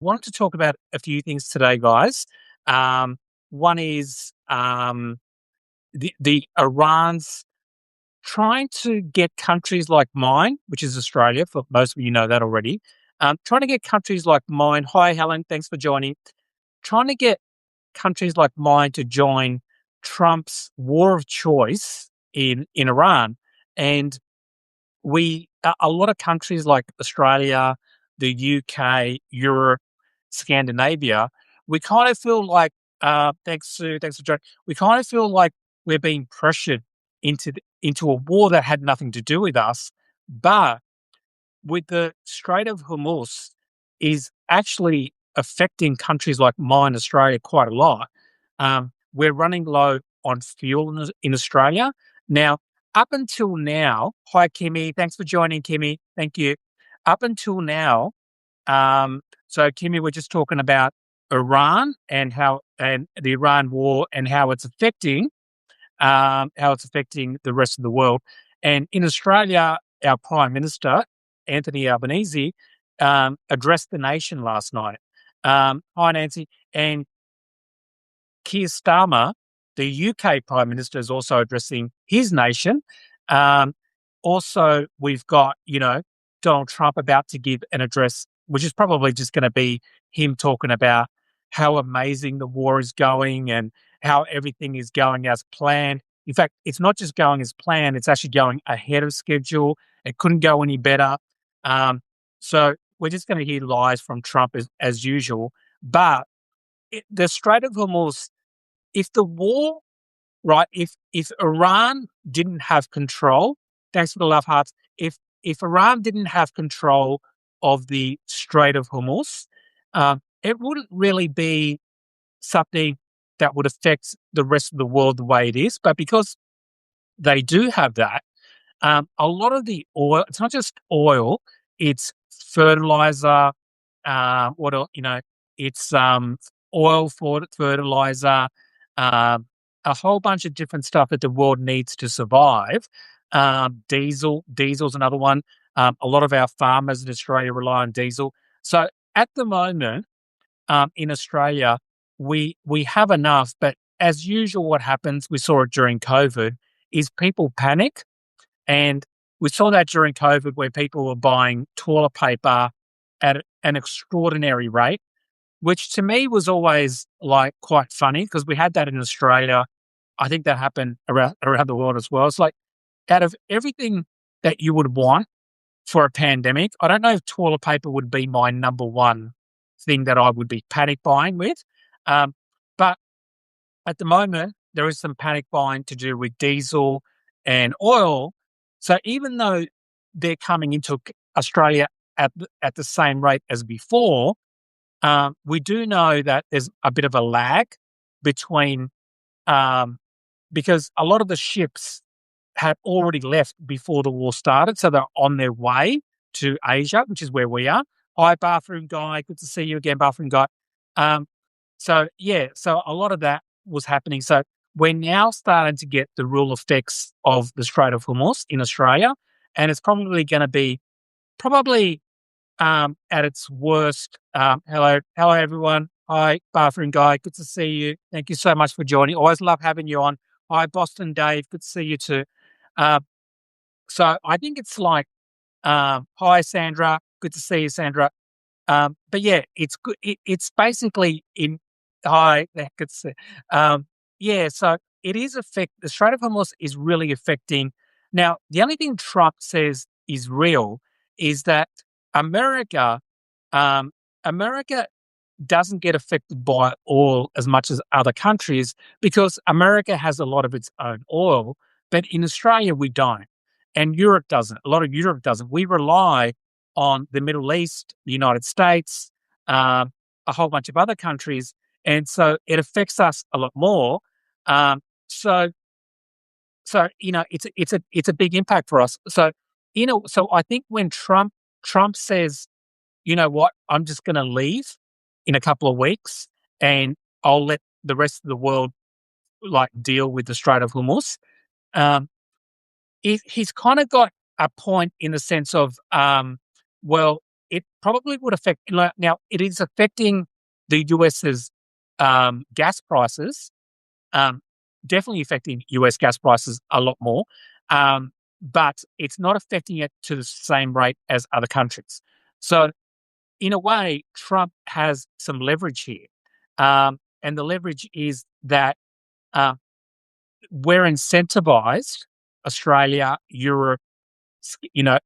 Wanted to talk about a few things today, guys. One is the Iran's trying to get countries like mine, which is Australia. For most of you know that already. Trying to get countries like mine. Hi, Helen. Thanks for joining. Trying to get countries like mine to join Trump's war of choice in Iran, and a lot of countries like Australia, the UK, Europe, Scandinavia, we kind of feel like, thanks, Sue, thanks for joining. We kind of feel like we're being pressured into a war that had nothing to do with us. But with the Strait of Hormuz is actually affecting countries like mine, Australia, quite a lot. We're running low on fuel in Australia. Now, up until now, hi, Kimmy. Thanks for joining, Kimmy. Thank you. Up until now, so Kimmy, we're just talking about Iran and the Iran war and how it's affecting the rest of the world. And in Australia, our Prime Minister, Anthony Albanese, addressed the nation last night. Hi, Nancy. And Keir Starmer, the UK Prime Minister, is also addressing his nation. Um, Also, we've got, Donald Trump about to give an address, which is probably just going to be him talking about how amazing the war is going and how everything is going as planned. In fact, it's not just going as planned, it's actually going ahead of schedule. It couldn't go any better. So we're just going to hear lies from Trump as usual. But the Strait of Hormuz, if the war, right, if Iran didn't have control, thanks for the love hearts. If Iran didn't have control of the Strait of Hormuz, it wouldn't really be something that would affect the rest of the world the way it is. But because they do have that, a lot of the oil, it's not just oil, it's fertilizer, what else, it's oil for fertilizer, a whole bunch of different stuff that the world needs to survive. Diesel's another one. A lot of our farmers in Australia rely on diesel. So at the moment, in Australia, we have enough, but as usual, what happens, we saw it during COVID, is people panic. And we saw that during COVID where people were buying toilet paper at an extraordinary rate, which to me was always like quite funny because we had that in Australia. I think that happened around the world as well. It's like out of everything that you would want for a pandemic, I don't know if toilet paper would be my number one thing that I would be panic buying with. But at the moment, there is some panic buying to do with diesel and oil. So even though they're coming into Australia at the same rate as before, we do know that there's a bit of a lag between, because a lot of the ships had already left before the war started, so they're on their way to Asia, which is where we are. Hi, bathroom guy. Good to see you again, bathroom guy. So a lot of that was happening. So we're now starting to get the real effects of the Strait of Hormuz in Australia, and it's probably going to be probably at its worst. Hello, everyone. Hi, bathroom guy. Good to see you. Thank you so much for joining. Always love having you on. Hi, Boston Dave. Good to see you too. Uh, so I think it's like, hi, Sandra. Good to see you, Sandra. But yeah, it's good. It's basically in. Hi, good to see. Yeah, so it is the Strait of Hormuz is really affecting. Now, the only thing Trump says is real is that America, America doesn't get affected by oil as much as other countries because America has a lot of its own oil, but in Australia we don't, and Europe doesn't. A lot of Europe doesn't. We rely on the Middle East, the United States, a whole bunch of other countries, and so it affects us a lot more. Um, so, it's a big impact for us. So I think when Trump says, you know what, I'm just going to leave in a couple of weeks and I'll let the rest of the world like deal with the Strait of Hormuz. Um, he's kind of got a point in the sense of, well, it probably would affect. Now, it is affecting the US's gas prices. Um, Definitely affecting US gas prices a lot more, but it's not affecting it to the same rate as other countries. So, in a way, Trump has some leverage here, and the leverage is that uh, we're incentivized, Australia, Europe,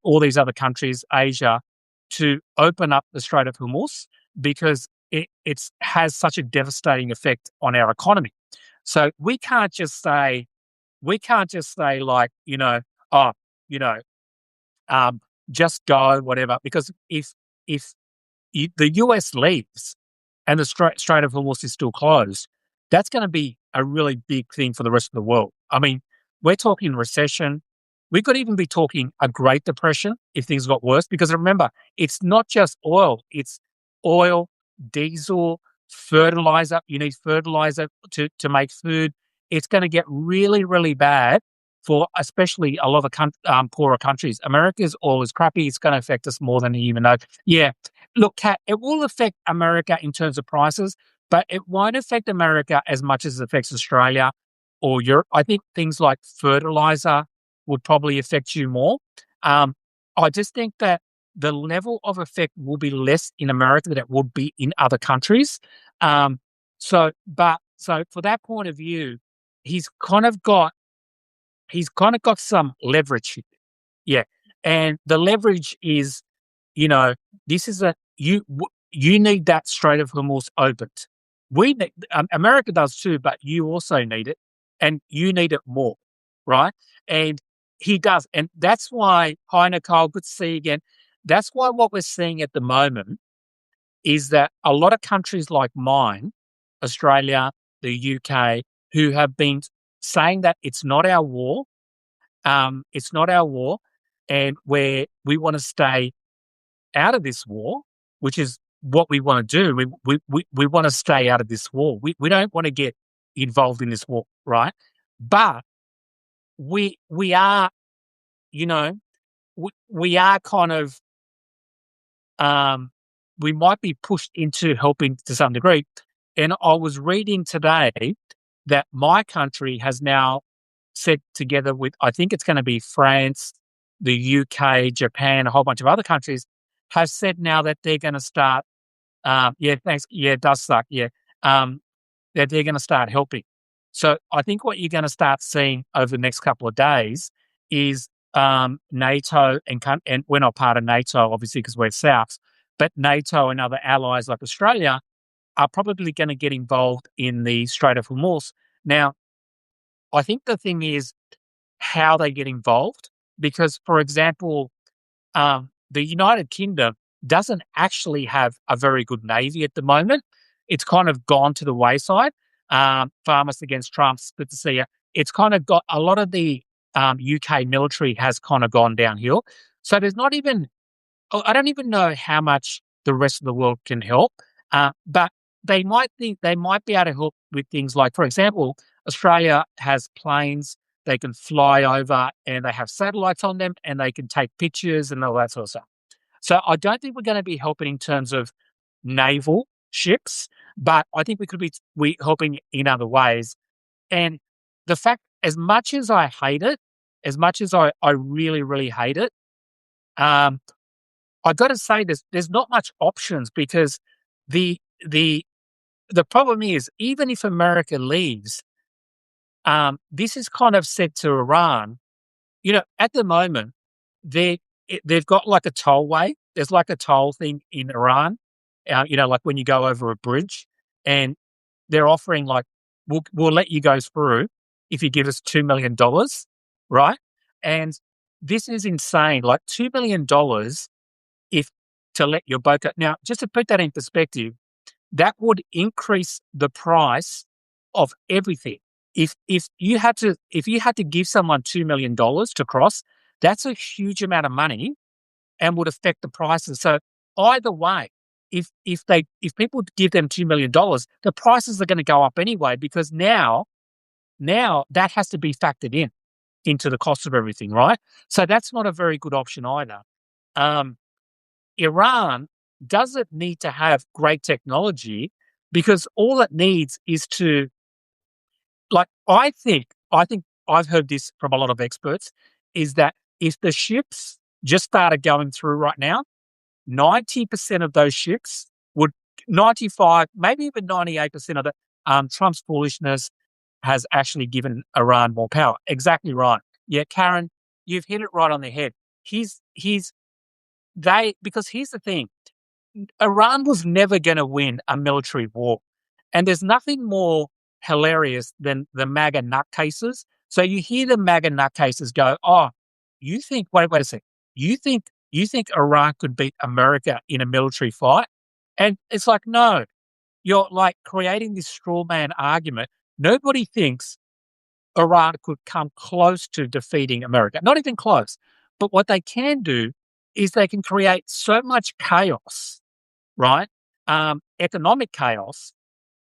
all these other countries, Asia, to open up the Strait of Hormuz because it's has such a devastating effect on our economy. So we can't just say like, oh, you know, um, just go, whatever, because if the US leaves and the Strait of Hormuz is still closed, that's going to be a really big thing for the rest of the world. I mean, we're talking recession. We could even be talking a Great Depression if things got worse, because remember, it's not just oil, diesel, fertilizer. You need fertilizer to make food. It's going to get really, really bad for especially a lot of poorer countries. America's oil is crappy. It's going to affect us more than you even know. Yeah. Look, Kat, it will affect America in terms of prices, but it won't affect America as much as it affects Australia or Europe. I think things like fertilizer would probably affect you more. Um, I just think that the level of effect will be less in America than it would be in other countries. Um, so for that point of view, he's kind of got some leverage here. Yeah, and the leverage is, you know, this is you need that Strait of Hormuz opened. America does too, but you also need it, and you need it more, right? And he does, and that's why. Hi, Nicole. Good to see you again. That's why what we're seeing at the moment is that a lot of countries like mine, Australia, the UK, who have been saying that it's not our war, and where we want to stay out of this war, which is what we want to do. We want to stay out of this war. We don't want to get involved in this war, right? But we are, you know, we are kind of um, we might be pushed into helping to some degree. And I was reading today that my country has now set together with, I think it's going to be France, the UK, Japan, a whole bunch of other countries, have said now that they're going to start. Yeah, thanks. Yeah, it does suck. Yeah, that they're going to start helping. So I think what you're going to start seeing over the next couple of days is NATO and we're not part of NATO, obviously, because we're South, but NATO and other allies like Australia are probably going to get involved in the Strait of Hormuz. Now, I think the thing is how they get involved, because, for example, the United Kingdom doesn't actually have a very good navy at the moment. It's kind of gone to the wayside. Farmers against Trump's good to see you. It's kind of got a lot of the UK military has kind of gone downhill. So there's not even, I don't even know how much the rest of the world can help. But they might be able to help with things like, for example, Australia has planes they can fly over and they have satellites on them and they can take pictures and all that sort of stuff. So I don't think we're going to be helping in terms of naval ships, but I think we helping in other ways. And the fact, as much as I hate it, as much as I really, really hate it, um, I got to say there's not much options, because the the the problem is, even if America leaves, this is kind of said to Iran. At the moment, they've got like a tollway. There's like a toll thing in Iran, like when you go over a bridge, and they're offering like, we'll let you go through if you give us $2 million, right? And this is insane. Like $2 million, if to let your boat go. Now, just to put that in perspective, that would increase the price of everything. If you had to give someone $2 million to cross, that's a huge amount of money and would affect the prices. So either way, if people give them $2 million, the prices are going to go up anyway, because now that has to be factored into the cost of everything, right? So that's not a very good option either. Um, Iran doesn't need to have great technology because all it needs is to, like, I think I've heard this from a lot of experts, is that if the ships just started going through right now, 90% of those ships would, 95, maybe even 98% of the, Trump's foolishness has actually given Iran more power. Exactly right. Yeah, Karen, you've hit it right on the head. He's because here's the thing, Iran was never going to win a military war. And there's nothing more hilarious than the MAGA nutcases. So you hear the MAGA nutcases go, oh, you think, wait a sec, you think Iran could beat America in a military fight? And it's like, no, you're like creating this straw man argument. Nobody thinks Iran could come close to defeating America, not even close. But what they can do is they can create so much chaos, right? Economic chaos,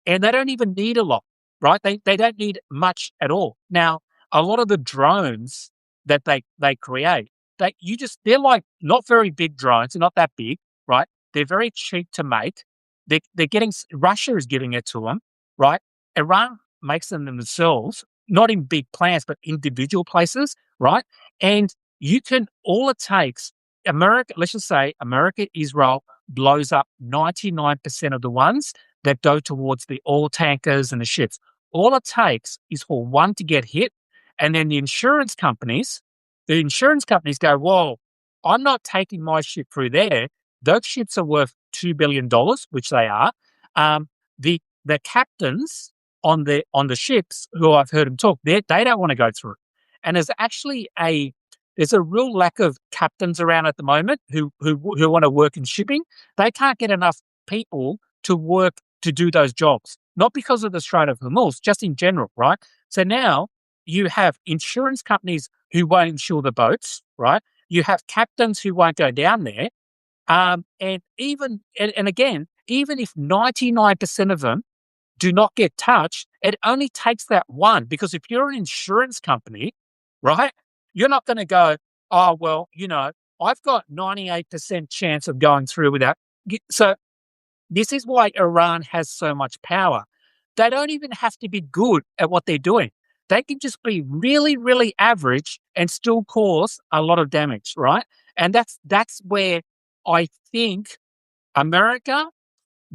and they don't even need a lot, right? They don't need much at all. Now, a lot of the drones that they create, they're like not very big drones, they're not that big, right? They're very cheap to make. They're getting, Russia is giving it to them, right? Iran makes them themselves, not in big plants, but individual places, right? And you can, all it takes, America, let's just say America, Israel blows up 99% of the ones that go towards the oil tankers and the ships. All it takes is for one to get hit, and then the insurance companies go, whoa, I'm not taking my ship through there. Those ships are worth $2 billion, which they are. The captains on the ships, who I've heard them talk, they don't want to go through. And there's a real lack of captains around at the moment who want to work in shipping. They can't get enough people to work to do those jobs, not because of the Strait of Hormuz, just in general, right? So now you have insurance companies who won't insure the boats, right? You have captains who won't go down there. And again, even if 99% of them do not get touched, it only takes that one, because if you're an insurance company, right, you're not going to go, oh, well, I've got 98% chance of going through without. So this is why Iran has so much power. They don't even have to be good at what they're doing. They can just be really, really average and still cause a lot of damage, right? And that's where I think America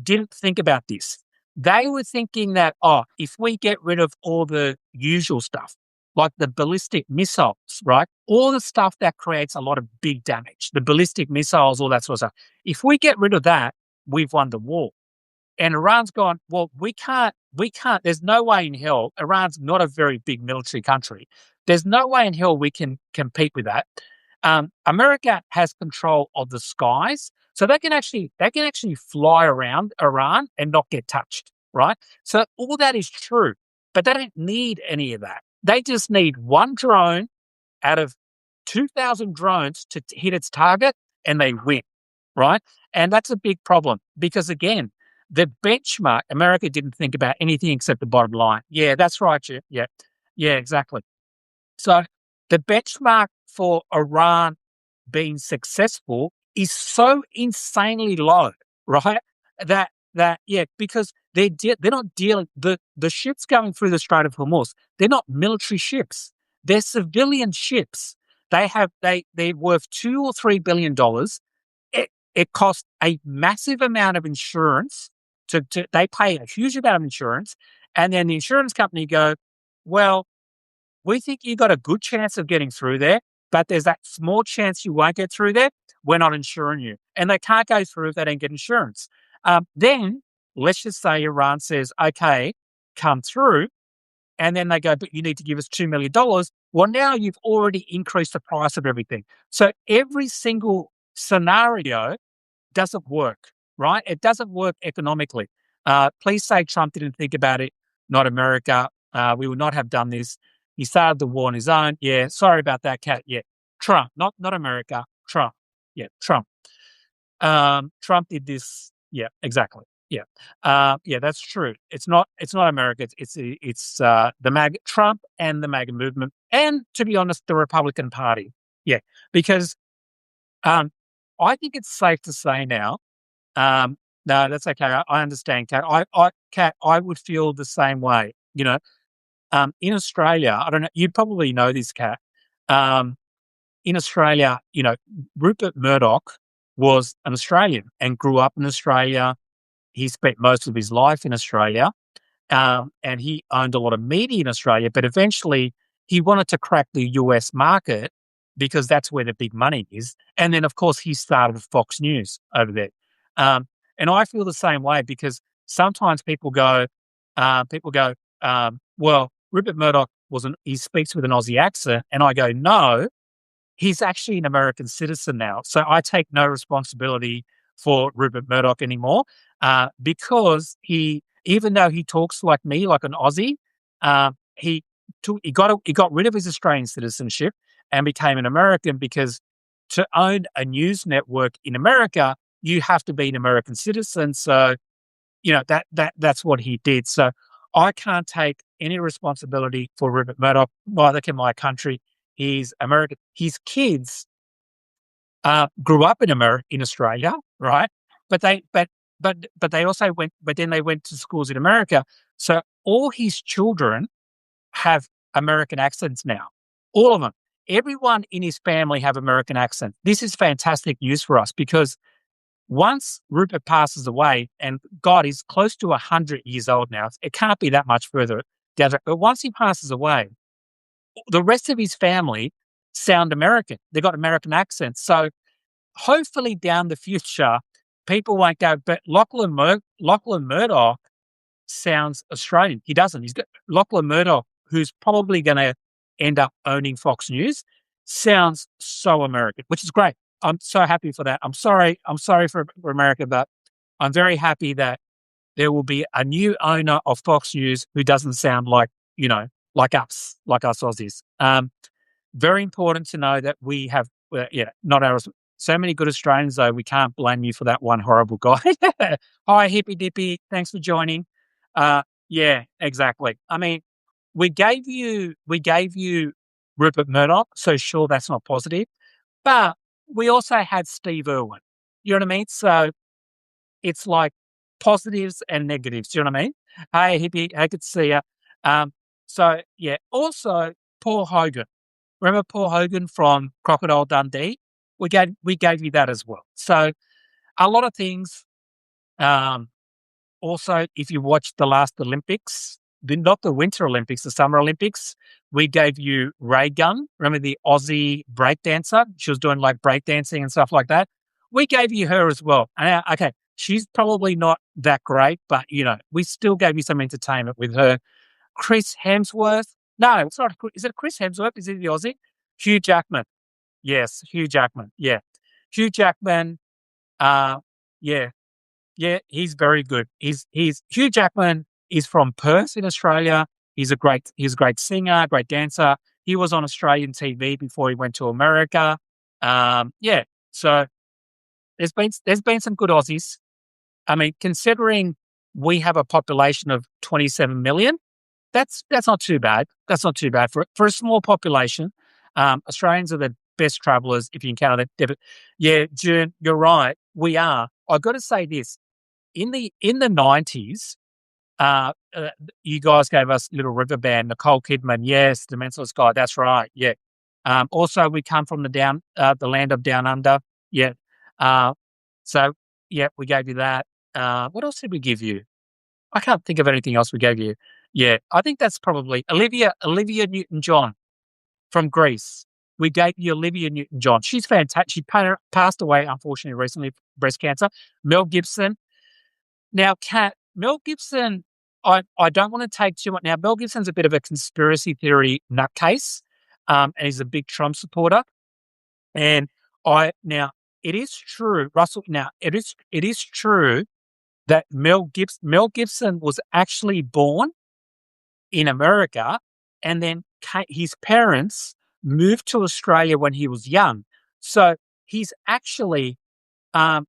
didn't think about this. They were thinking that, if we get rid of all the usual stuff, like the ballistic missiles, right? All the stuff that creates a lot of big damage, the ballistic missiles, all that sort of stuff. If we get rid of that, we've won the war. And Iran's gone, well, we can't, there's no way in hell. Iran's not a very big military country. There's no way in hell we can compete with that. America has control of the skies, so they can actually fly around Iran and not get touched, right? So all that is true, but they don't need any of that. They just need one drone out of 2,000 drones to hit its target, and they win, right? And that's a big problem because, again, the benchmark, America didn't think about anything except the bottom line. Yeah, that's right. Yeah, exactly. So the benchmark for Iran being successful is so insanely low, right? Because they're not dealing, the ships going through the Strait of Hormuz, they're not military ships. They're civilian ships. They're worth $2 or $3 billion. It costs a massive amount of insurance they pay a huge amount of insurance, and then the insurance company go, well, we think you got a good chance of getting through there, but there's that small chance you won't get through there. We're not insuring you. And they can't go through if they don't get insurance. Then let's just say Iran says, okay, come through. And then they go, but you need to give us $2 million. Well, now you've already increased the price of everything. So every single scenario doesn't work, right? It doesn't work economically. Please say Trump didn't think about it, not America. We would not have done this. He started the war on his own. Yeah, sorry about that, Kat. Yeah, Trump, not America. Trump. Yeah, Trump. Trump did this. Yeah, exactly. Yeah, that's true. It's not America. It's the MAGA, Trump and the MAGA movement, and to be honest, the Republican Party. Yeah, because I think it's safe to say now. No, that's okay. I understand, Kat. Kat, I would feel the same way. In Australia, I don't know. You probably know this, Kat. Um, in Australia, Rupert Murdoch was an Australian and grew up in Australia. He spent most of his life in Australia, and he owned a lot of media in Australia. But eventually, he wanted to crack the US market because that's where the big money is. And then, of course, he started Fox News over there. Um, and I feel the same way because sometimes people go, well, Rupert Murdoch he speaks with an Aussie accent, and I go, no, he's actually an American citizen now. So I take no responsibility for Rupert Murdoch anymore because even though he talks like me, like an Aussie, he he got rid of his Australian citizenship and became an American because to own a news network in America, you have to be an American citizen. So that's what he did. So I can't take any responsibility for Rupert Murdoch, neither can my country. He's American. His kids grew up in Australia, right? But they also then they went to schools in America. So all his children have American accents now. All of them. Everyone in his family have American accents. This is fantastic news for us because once Rupert passes away, and God, he's close to 100 years old now. It can't be that much further down. But once he passes away, the rest of his family sound American. They've got American accents. So hopefully down the future, people won't go, but Lachlan Murdoch sounds Australian. He doesn't. He's got Lachlan Murdoch, who's probably going to end up owning Fox News, sounds so American, which is great. I'm so happy for that. I'm sorry for America, but I'm very happy that there will be a new owner of Fox News who doesn't sound like us Aussies. Very important to know that we have, not ours. So many good Australians, though. We can't blame you for that one horrible guy. Hi, hippy dippy. Thanks for joining. Yeah, exactly. I mean, we gave you Rupert Murdoch, so sure that's not positive, but we also had Steve Irwin. You know what I mean? So it's like positives and negatives. Do you know what I mean? Hey, hippie, I could see you. So yeah, also Paul Hogan. Remember Paul Hogan from Crocodile Dundee? We gave you that as well. So a lot of things. Also, if you watched the last Olympics, not the Winter Olympics, the Summer Olympics, we gave you Ray Gunn. Remember the Aussie breakdancer? She was doing like breakdancing and stuff like that. We gave you her as well. And okay, she's probably not that great, but we still gave you some entertainment with her. Chris Hemsworth. No, it's not. Is it Chris Hemsworth? Is it the Aussie? Hugh Jackman. Yes, Hugh Jackman. Yeah. Hugh Jackman. Yeah. Yeah, he's very good. He's Hugh Jackman is from Perth in Australia. He's a great singer, great dancer. He was on Australian TV before he went to America. Yeah. So there's been some good Aussies. I mean, considering we have a population of 27 million, that's not too bad. That's not too bad for a small population. Australians are the best travellers if you can count it. Yeah, June, you're right. We are. I've got to say this. In the 90s, you guys gave us Little River Band, Nicole Kidman, yes, The Mentalist Guy, that's right, yeah. Also, we come from the land of Down Under, yeah. So, yeah, we gave you that. What else did we give you? I can't think of anything else we gave you. Yeah, I think that's probably Olivia Newton-John from Greece. We gave you Olivia Newton-John. She's fantastic. She passed away, unfortunately, recently, breast cancer. Mel Gibson. Now, Kat, Mel Gibson, I don't want to take too much. Now, Mel Gibson's a bit of a conspiracy theory nutcase, and he's a big Trump supporter. And it is true, Russell. Now, it is true that Mel Gibson was actually born in America, and then his parents moved to Australia when he was young. So he's actually an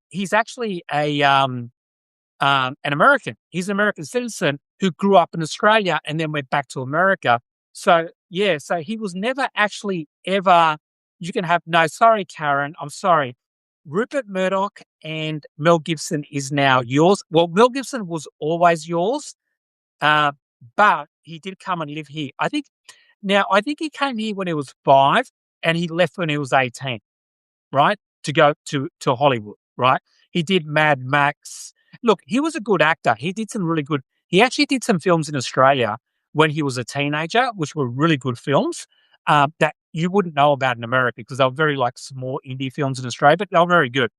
American. He's an American citizen who grew up in Australia and then went back to America. So, yeah, so he was never actually ever, sorry, Karen, I'm sorry. Rupert Murdoch and Mel Gibson is now yours. Well, Mel Gibson was always yours, uh, but he did come and live here. I think he came here when he was 5 and he left when he was 18, right? To go to Hollywood, right? He did Mad Max. Look, he was a good actor. He actually did some films in Australia when he was a teenager, which were really good films that you wouldn't know about in America because they were very like small indie films in Australia, but they were very good.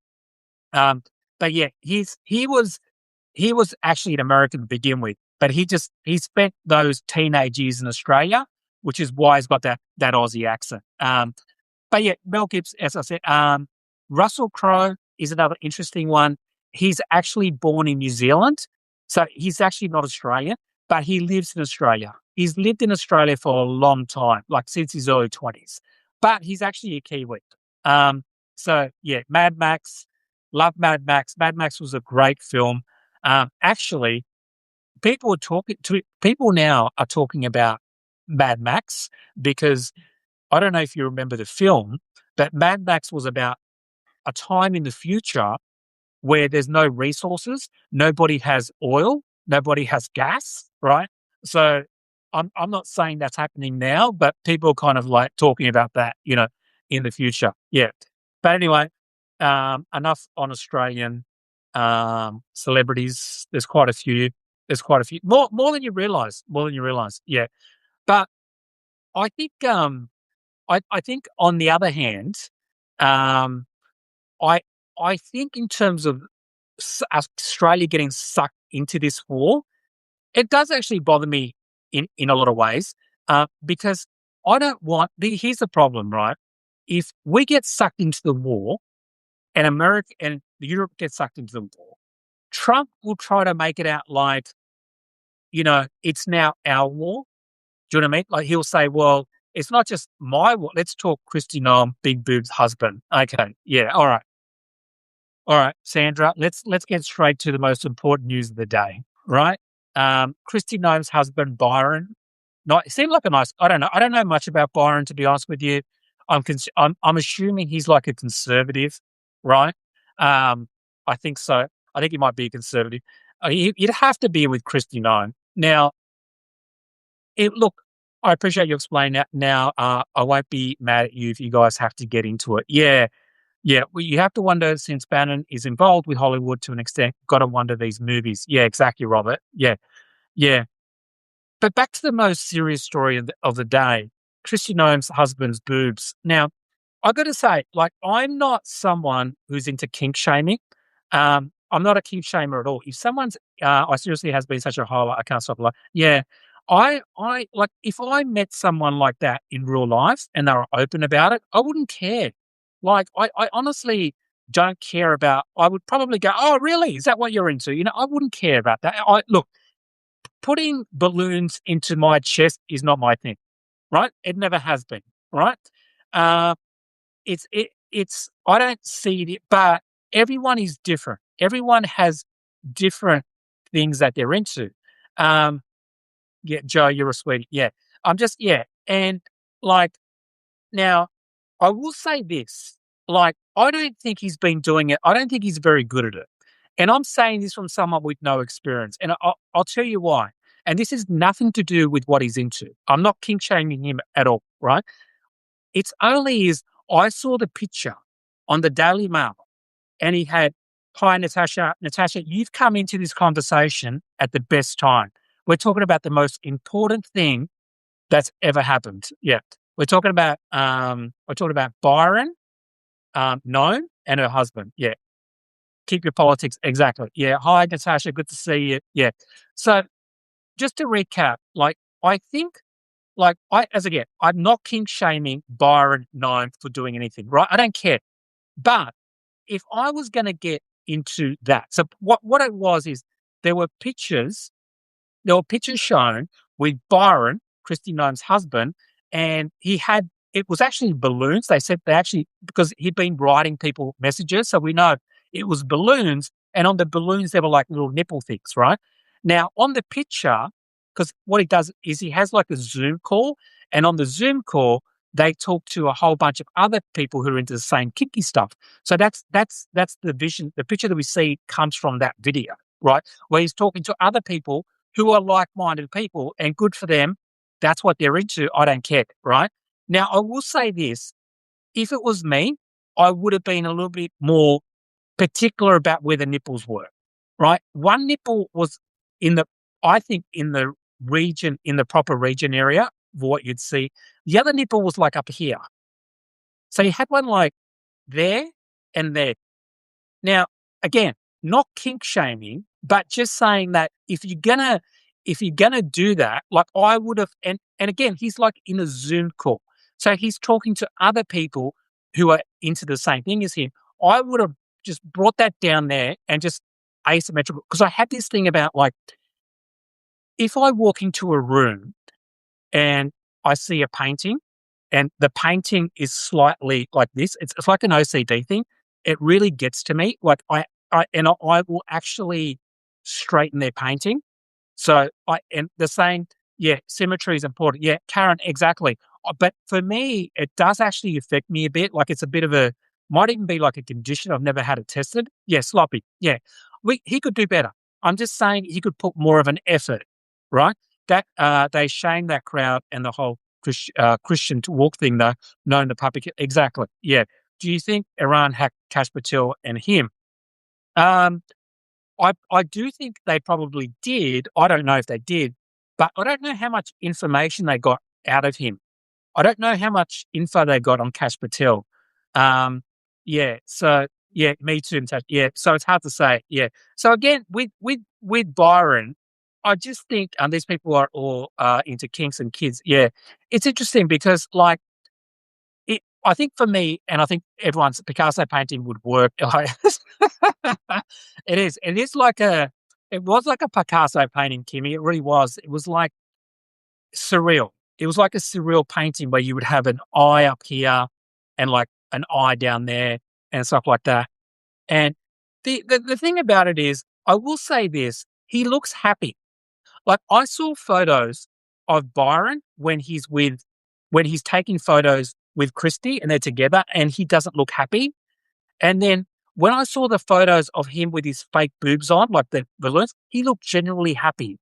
Um, but yeah, he was actually an American to begin with, but he spent those teenage years in Australia, which is why he's got that Aussie accent. But yeah, Mel Gibson, as I said, Russell Crowe is another interesting one. He's actually born in New Zealand, so he's actually not Australian, but he lives in Australia. He's lived in Australia for a long time, like since his early 20s, but he's actually a Kiwi. So yeah, Mad Max, love Mad Max. Mad Max was a great film. Actually, people now are talking about Mad Max because I don't know if you remember the film, but Mad Max was about a time in the future where there's no resources, nobody has oil, nobody has gas, right? So I'm not saying that's happening now, but people are kind of like talking about that, in the future. Yeah. But anyway, enough on Australian celebrities. There's quite a few. More than you realize. More than you realize. Yeah. But I think I think on the other hand, um, I I think in terms of Australia getting sucked into this war, it does actually bother me in a lot of ways because I don't want. Here's the problem, right? If we get sucked into the war and America and Europe gets sucked into the war, Trump will try to make it out like it's now our war. Do you know what I mean? Like he'll say, well, it's not just my war. Let's talk Kristi Noem, big boobs husband. Okay. Yeah. All right. All right, Sandra, let's get straight to the most important news of the day, right? Kristi Noem's husband, Byron, not seemed like a nice. I don't know. I don't know much about Byron, to be honest with you. I'm assuming he's like a conservative, right? I think so. I think he might be a conservative. You'd have to be with Kristi Noem. Now, look, I appreciate you explaining that. Now, I won't be mad at you if you guys have to get into it. Yeah, yeah. Well, you have to wonder since Bannon is involved with Hollywood to an extent. Got to wonder these movies. Yeah, exactly, Robert. Yeah, yeah. But back to the most serious story of the day, Kristi Noem's husband's boobs. Now, I got to say, like, I'm not someone who's into kink shaming. I'm not a kink shamer at all. If someone's, I seriously has been such a highlight, I can't stop. Like, yeah, I like if I met someone like that in real life and they were open about it, I wouldn't care. Like, I honestly don't care about. I would probably go, oh, really? Is that what you're into? I wouldn't care about that. Look, putting balloons into my chest is not my thing, right? It never has been, right? Uh, it's I don't see it, but everyone is different. Everyone has different things that they're into. Um, yeah, Joe, you're a sweetie. Yeah, I'm just and like now, I will say this: like, I don't think he's been doing it. I don't think he's very good at it. And I'm saying this from someone with no experience. And I'll tell you why. And this is nothing to do with what he's into. I'm not kink shaming him at all, right? It's only is I saw the picture on the Daily Mail and he had, hi, Natasha. Natasha, you've come into this conversation at the best time. We're talking about the most important thing that's ever happened. Yeah. We're talking about Byron, Noem, and her husband. Yeah. Keep your politics. Exactly. Yeah. Hi, Natasha. Good to see you. Yeah. So just to recap, like, I think, like, I'm not kink shaming Byron Noem for doing anything, right? I don't care. But if I was going to get into that, so what it was is there were pictures shown with Byron, Kristi Noem's husband, and it was actually balloons. They said because he'd been writing people messages, so we know it was balloons, and on the balloons there were like little nipple things, right? Now on the picture, because what he does is he has like a Zoom call, and on the Zoom call they talk to a whole bunch of other people who are into the same kinky stuff. So that's the vision. The picture that we see comes from that video, right? Where he's talking to other people who are like-minded people, and good for them. That's what they're into. I don't care, right? Now, I will say this: if it was me, I would have been a little bit more particular about where the nipples were, right? One nipple was in the, I think, in the region, in the proper region area of what you'd see. The other nipple was like up here. So you had one like there and there. Now, again, not kink shaming, but just saying that if you're gonna do that, like I would have, and again, he's like in a Zoom call, so he's talking to other people who are into the same thing as him. I would have just brought that down there and just asymmetrical, because I had this thing about, like, if I walk into a room and I see a painting, and the painting is slightly like this. It's like an OCD thing. It really gets to me. Like I will actually straighten their painting. So and the saying, yeah, symmetry is important. Yeah, Karen, exactly. But for me, it does actually affect me a bit. Like it's a bit of a, might even be like a condition. I've never had it tested. Yeah, sloppy. Yeah, he could do better. I'm just saying he could put more of an effort, right? That they shame that crowd and the whole Christian to walk thing, though, known the puppy. Exactly. Yeah. Do you think Iran hacked Kash Patel and him? Um, I do think they probably did. I don't know if they did, but I don't know how much information they got out of him. I don't know how much info they got on Kash Patel. Yeah. So yeah, me too. Yeah. So it's hard to say. Yeah. So again, with Byron, I just think, and these people are all into kinks and kids. Yeah, it's interesting because, like, I think for me, and I think everyone's Picasso painting would work. It is. It is like a. It was like a Picasso painting, Kimmy. It really was. It was like surreal. It was like a surreal painting where you would have an eye up here and like an eye down there and stuff like that. And the thing about it is, I will say this: he looks happy. Like I saw photos of Byron when he's taking photos with Kristi and they're together and he doesn't look happy. And then when I saw the photos of him with his fake boobs on, like the balloons, he looked genuinely happy.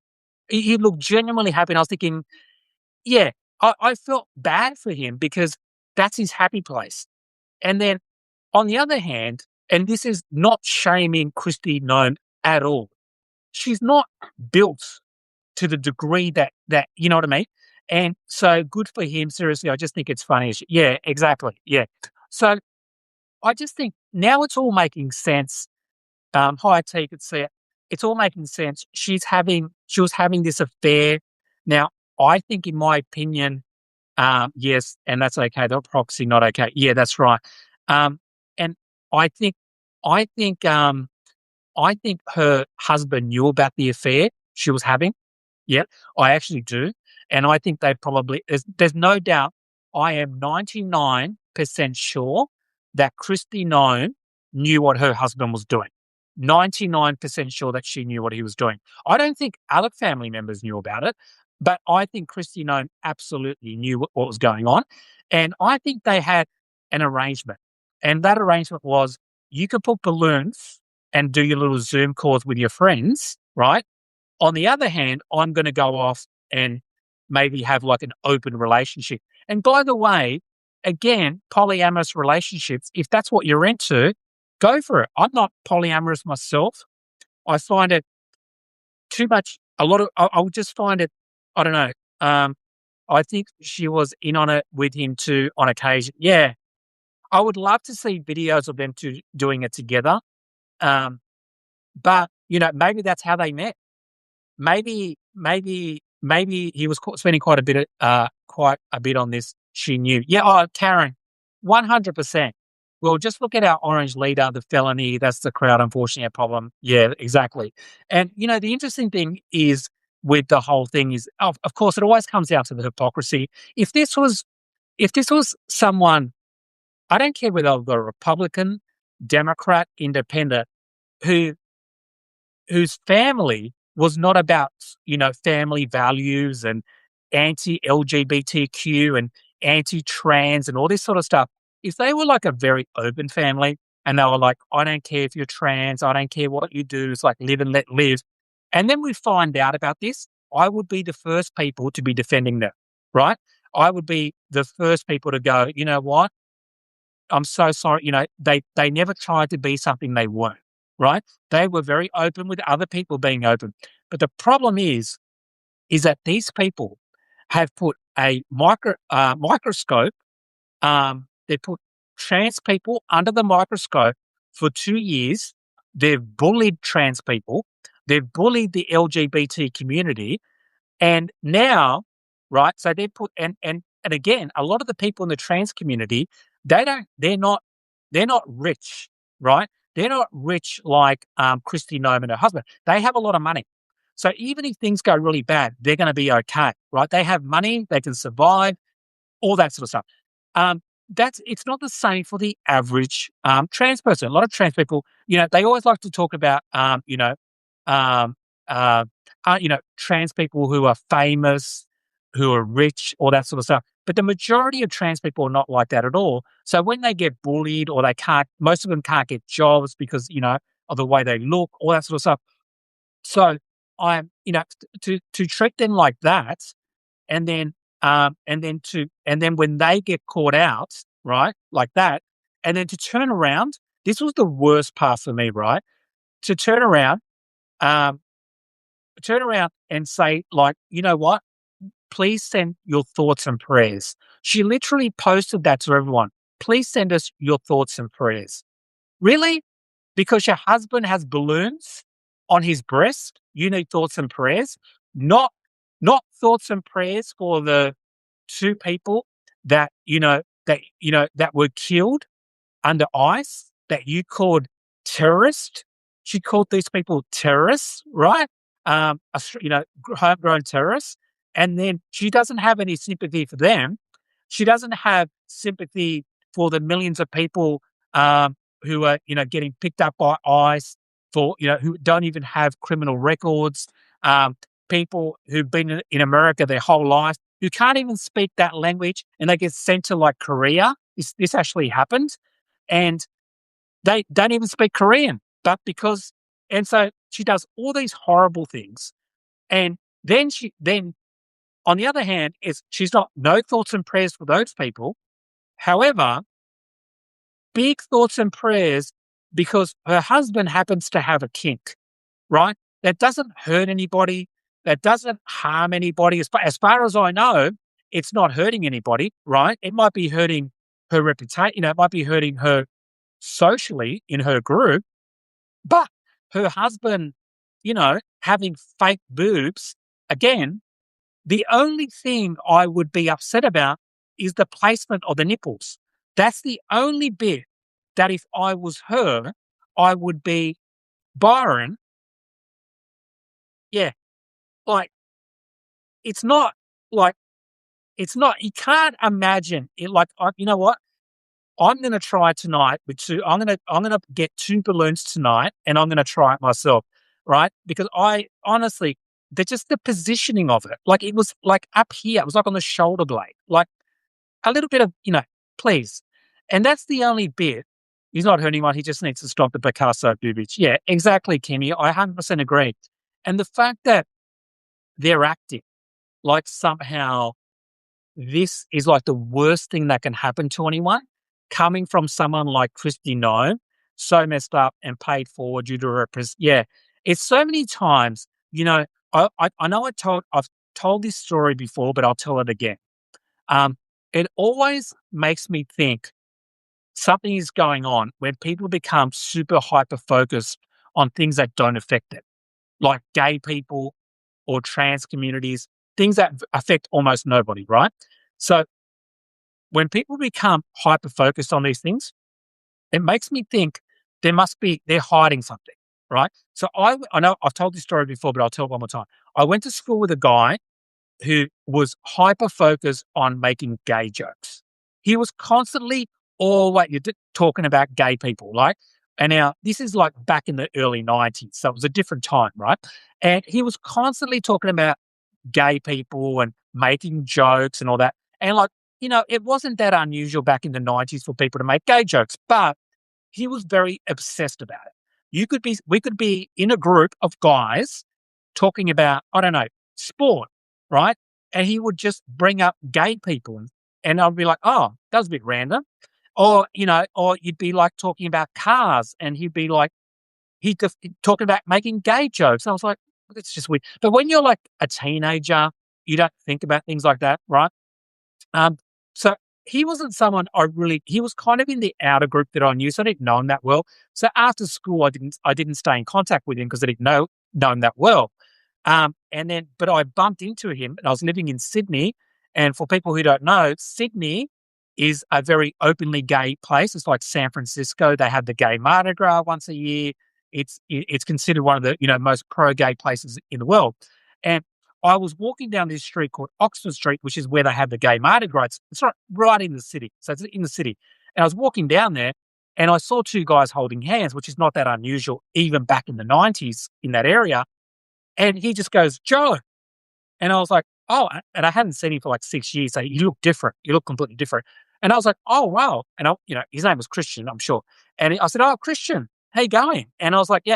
He looked genuinely happy. And I was thinking, yeah, I felt bad for him because that's his happy place. And then on the other hand, and this is not shaming Kristi Noem at all, she's not built to the degree that you know what I mean? And so good for him, seriously, I just think it's funny as yeah, exactly, yeah. So I just think now it's all making sense. Hi T, could see it. It's all making sense. She was having this affair. Now, I think in my opinion, yes, and that's okay. The proxy not okay. Yeah, that's right. And I think I think I think her husband knew about the affair she was having. Yeah, I actually do. And I think they probably, there's no doubt, I am 99% sure that Kristi Noem knew what her husband was doing. 99% sure that she knew what he was doing. I don't think other family members knew about it, but I think Kristi Noem absolutely knew what was going on. And I think they had an arrangement. And that arrangement was you could put balloons and do your little Zoom calls with your friends, right? On the other hand, I'm going to go off and maybe have like an open relationship. And by the way, again, polyamorous relationships, if that's what you're into, go for it. I'm not polyamorous myself. I find it too much. I would just find it, I don't know. I think she was in on it with him too on occasion. Yeah. I would love to see videos of them two doing it together. But, maybe that's how they met. Maybe he was spending quite a bit on this. She knew. Yeah. Oh, Karen, 100%. Well, just look at our orange leader, the felony. That's the crowd, unfortunately, a problem. Yeah, exactly. And the interesting thing is with the whole thing is, of course, it always comes down to the hypocrisy. If this was someone, I don't care whether they're a Republican, Democrat, Independent, who whose family was not about, family values and anti-LGBTQ and anti-trans and all this sort of stuff, if they were like a very open family and they were like, I don't care if you're trans, I don't care what you do, it's like live and let live. And then we find out about this, I would be the first people to be defending them, right? I would be the first people to go, you know what? I'm so sorry. They never tried to be something they weren't, right? They were very open with other people being open. But the problem is that these people have put a microscope. They put trans people under the microscope for 2 years. They've bullied trans people. They've bullied the LGBT community, and now, right? So they put and again, a lot of the people in the trans community, they're not rich, right? They're not rich like Kristi Noem and her husband. They have a lot of money. So even if things go really bad, they're going to be okay, right? They have money, they can survive, all that sort of stuff. It's not the same for the average trans person. A lot of trans people, they always like to talk about, um, uh, trans people who are famous, who are rich, all that sort of stuff. But the majority of trans people are not like that at all. So when they get bullied or most of them can't get jobs because, of the way they look, all that sort of stuff. So to treat them like that, and then when they get caught out, right, like that, and then to turn around, this was the worst part for me, right? To um, turn around and say, like, you know what? Please send your thoughts and prayers. She literally posted that to everyone. Please send us your thoughts and prayers. Really? Because your husband has balloons on his breast, you need thoughts and prayers? Not thoughts and prayers for the two people that were killed under ICE that you called terrorists. She called these people terrorists, right? Homegrown terrorists. And then she doesn't have any sympathy for them. She doesn't have sympathy for the millions of people who are, getting picked up by ICE, for, who don't even have criminal records, people who've been in America their whole life, who can't even speak that language, and they get sent to like Korea. This actually happened, and they don't even speak Korean, and so she does all these horrible things, and then on the other hand, she's not no thoughts and prayers for those people. However, big thoughts and prayers because her husband happens to have a kink, right? That doesn't hurt anybody. That doesn't harm anybody. As far as I know, it's not hurting anybody, right? It might be hurting her reputation. It might be hurting her socially in her group, but her husband, having fake boobs, again, the only thing I would be upset about is the placement of the nipples. That's the only bit that if I was her, I would be, Byron, yeah, like, it's not like, you can't imagine it. Like, you know what? I'm going to try tonight I'm going to get 2 balloons tonight and I'm going to try it myself, right? Because I honestly, they're just the positioning of it. Like, it was like up here. It was like on the shoulder blade, like a little bit of, please. And that's the only bit. He's not hurting anyone. He just needs to stop the Picasso boobage. Yeah, exactly, Kimmy. I 100% agree. And the fact that they're acting like somehow this is like the worst thing that can happen to anyone, coming from someone like Kristi Noem, so messed up and paid forward due to her yeah. It's so many times, I know I've told this story before, but I'll tell it again. It always makes me think something is going on when people become super hyper focused on things that don't affect them, like gay people or trans communities, things that affect almost nobody, right? So when people become hyper focused on these things, it makes me think they're hiding something, right? So I know I've told this story before, but I'll tell it one more time. I went to school with a guy who was hyper focused on making gay jokes. He was constantly always talking about gay people, like, and now this is like back in the early 90s, so it was a different time, right? And he was constantly talking about gay people and making jokes and all that. And like, it wasn't that unusual back in the 90s for people to make gay jokes, but he was very obsessed about it. We could be in a group of guys talking about, I don't know, sport, right? And he would just bring up gay people and I'd be like, oh, that was a bit random. Or you'd be like talking about cars and he'd be like, he'd talking about making gay jokes. I was like, that's just weird. But when you're like a teenager, you don't think about things like that, right? Um, so he wasn't someone he was kind of in the outer group that I knew, so I didn't know him that well. So after school, I didn't stay in contact with him because I didn't know him that well. But I bumped into him and I was living in Sydney. And for people who don't know, Sydney is a very openly gay place. It's like San Francisco. They have the gay Mardi Gras once a year. It's considered one of the, most pro-gay places in the world. And I was walking down this street called Oxford Street, which is where they have the gay Mardi Gras. It's right in the city. So it's in the city. And I was walking down there and I saw two guys holding hands, which is not that unusual, even back in the 90s in that area. And he just goes, Joe. And I was like, oh, and I hadn't seen him for like 6 years. So he looked different. He looked completely different. And I was like, oh, wow. And his name was Christian, I'm sure. And I said, oh, Christian, how you going? And I was like, yeah.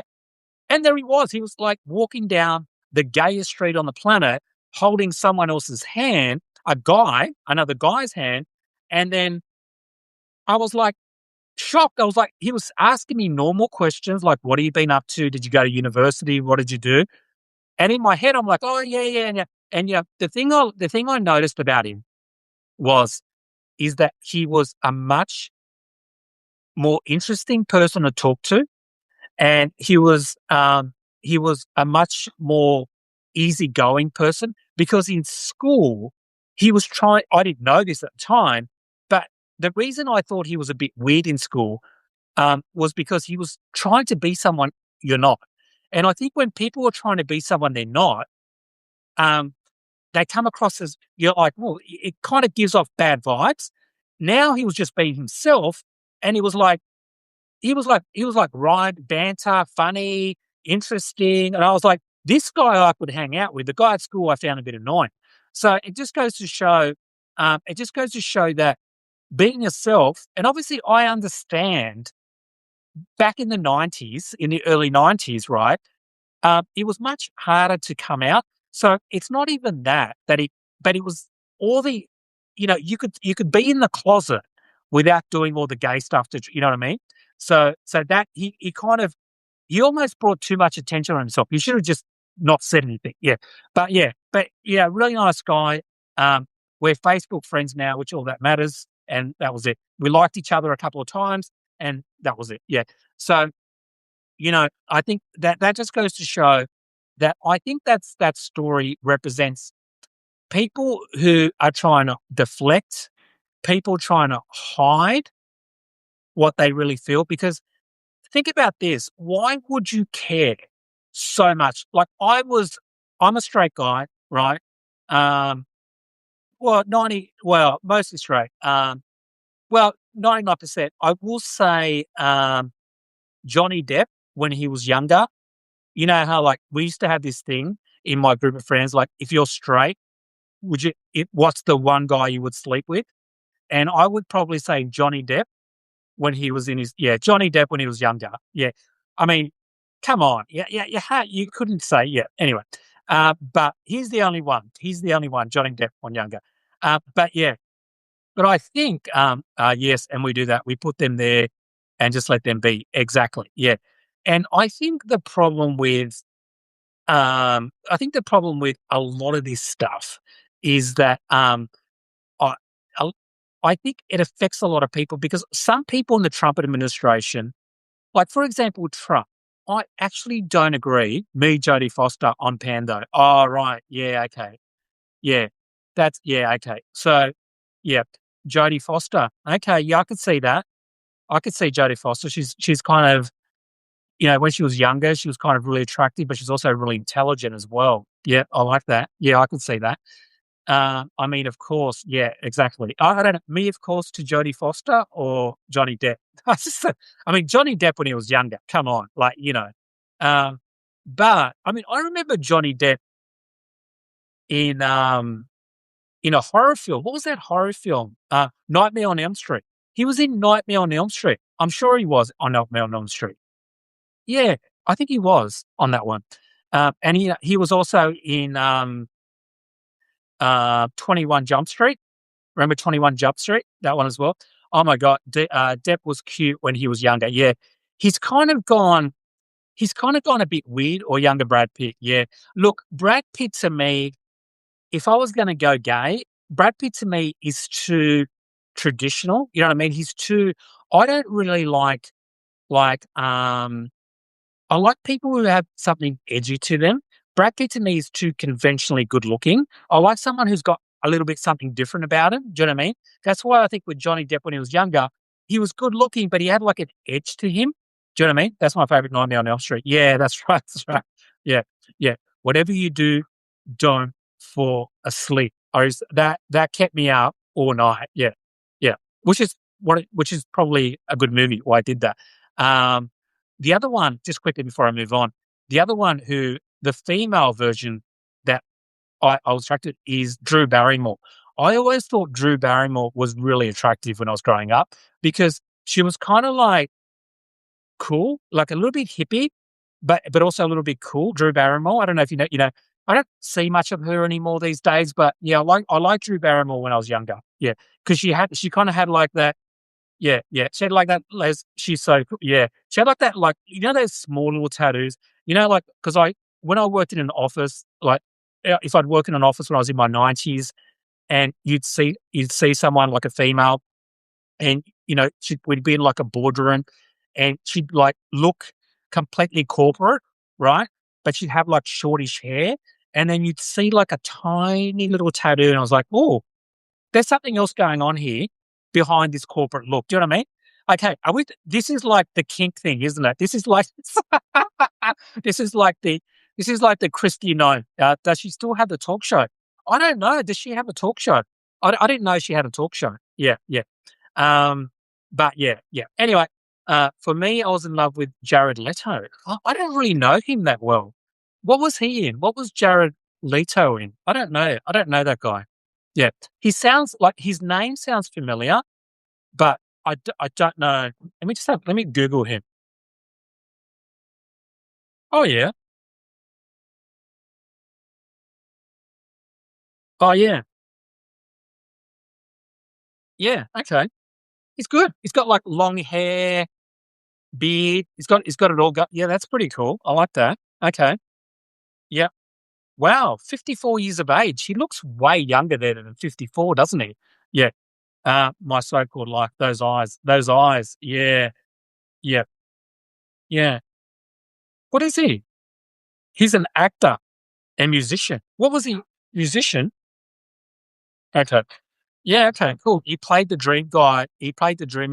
And there he was. He was like walking down the gayest street on the planet, holding someone else's hand, another guy's hand. And then I was like shocked. I was like, he was asking me normal questions like, what have you been up to? Did you go to university? What did you do? And in my head, I'm like, oh, yeah, yeah, yeah. And the thing I noticed about him is that he was a much more interesting person to talk to. And he was a much more easygoing person because in school I didn't know this at the time, but the reason I thought he was a bit weird in school was because he was trying to be someone you're not. And I think when people are trying to be someone they're not, they come across as, you're like, well, it kind of gives off bad vibes. Now he was just being himself, and he was like rhyme, banter, funny, interesting. And I was like, this guy I could hang out with. The guy at school I found a bit annoying. So it just goes to show that being yourself, and obviously I understand back in the 90s, in the early 90s, right? It was much harder to come out. So it's not even but it was all the, you could be in the closet without doing all the gay stuff. You know what I mean? So that he almost brought too much attention on himself. He should have just not said anything. Yeah, but really nice guy. We're Facebook friends now, which all that matters, and that was it. We liked each other a couple of times, and that was it. Yeah. So, I think that just goes to show that I think that story represents people who are trying to deflect, people trying to hide what they really feel. Because think about this. Why would you care so much? Like I'm a straight guy, right? Mostly straight. 99%. I will say, Johnny Depp, when he was younger, you know how like we used to have this thing in my group of friends, like if you're straight, what's the one guy you would sleep with? And I would probably say Johnny Depp when he was Johnny Depp when he was younger. Yeah. I mean, come on. Yeah, you couldn't say, yeah. Anyway, but he's the only one. Johnny Depp when younger. But I think, yes, and we do that. We put them there and just let them be. Exactly. Yeah. And I think the problem with a lot of this stuff is that I I think it affects a lot of people because some people in the Trump administration, like for example Trump, I actually don't agree. Me, Jodie Foster on Pando. Oh right, yeah, okay, yeah, okay. So yeah, Jodie Foster. Okay, yeah, I could see that. I could see Jodie Foster. She's kind of, when she was younger, she was kind of really attractive, but she's also really intelligent as well. Yeah, I like that. Yeah, I could see that. I mean, of course, yeah, exactly. I don't know, me, of course, to Jodie Foster or Johnny Depp. Johnny Depp when he was younger. Come on, like but I mean, I remember Johnny Depp in in a horror film. What was that horror film? Nightmare on Elm Street. He was in Nightmare on Elm Street. I'm sure he was on Nightmare on Elm Street. Yeah, I think he was on that one. And he was also in 21 Jump Street. Remember 21 Jump Street? That one as well. Oh my god, Depp was cute when he was younger. Yeah, he's kind of gone. He's kind of gone a bit weird, or younger Brad Pitt. Yeah, look, Brad Pitt to me, if I was going to go gay, Brad Pitt to me is too traditional. You know what I mean? He's too. I don't really like. I like people who have something edgy to them. Brad Pitt to me is too conventionally good looking. I like someone who's got a little bit something different about him. Do you know what I mean? That's why I think with Johnny Depp when he was younger, he was good looking, but he had like an edge to him. Do you know what I mean? That's my favorite Nightmare on Elm Street. Yeah, that's right. That's right. Yeah, yeah. Whatever you do, don't fall asleep. That kept me up all night. Yeah, yeah. Which is probably a good movie. Why I did that. Um, the other one, just quickly before I move on, the other one who the female version that I was attracted is Drew Barrymore. I always thought Drew Barrymore was really attractive when I was growing up because she was kind of like cool, like a little bit hippie, but also a little bit cool. Drew Barrymore. I don't know if you know. I don't see much of her anymore these days, but yeah, I like Drew Barrymore when I was younger. Yeah, because she kind of had like that. Yeah, yeah. She had like that les she's so cool. Yeah. She had like that, like, those small little tattoos, like because when I worked in an office, like, if I'd work in an office when I was in my 90s and you'd see someone like a female and, we'd be in like a boardroom and she'd like look completely corporate, right? But she'd have like shortish hair and then you'd see like a tiny little tattoo and I was like, "Oh, there's something else going on here behind this corporate look." Do you know what I mean? Okay, this is like the kink thing, isn't it? This is like this is like the Kristi Noem. Does she still have the talk show? I don't know. Does she have a talk show? I didn't know she had a talk show. Yeah, yeah. But yeah, yeah. Anyway, for me, I was in love with Jared Leto. I don't really know him that well. What was he in? What was Jared Leto in? I don't know. I don't know that guy. Yeah, he sounds like his name sounds familiar, but I don't know. Let me Google him. Oh yeah, oh yeah, yeah. Okay, he's good. He's got like long hair, beard. He's got it all. Got yeah, that's pretty cool. I like that. Okay, yeah. Wow, 54 years of age. He looks way younger there than 54, doesn't he? Yeah. My so-called life. Those eyes. Those eyes. Yeah, yeah, yeah. What is he? He's an actor and musician. What was he? Musician? Okay. Yeah, okay, cool. He played the dreamy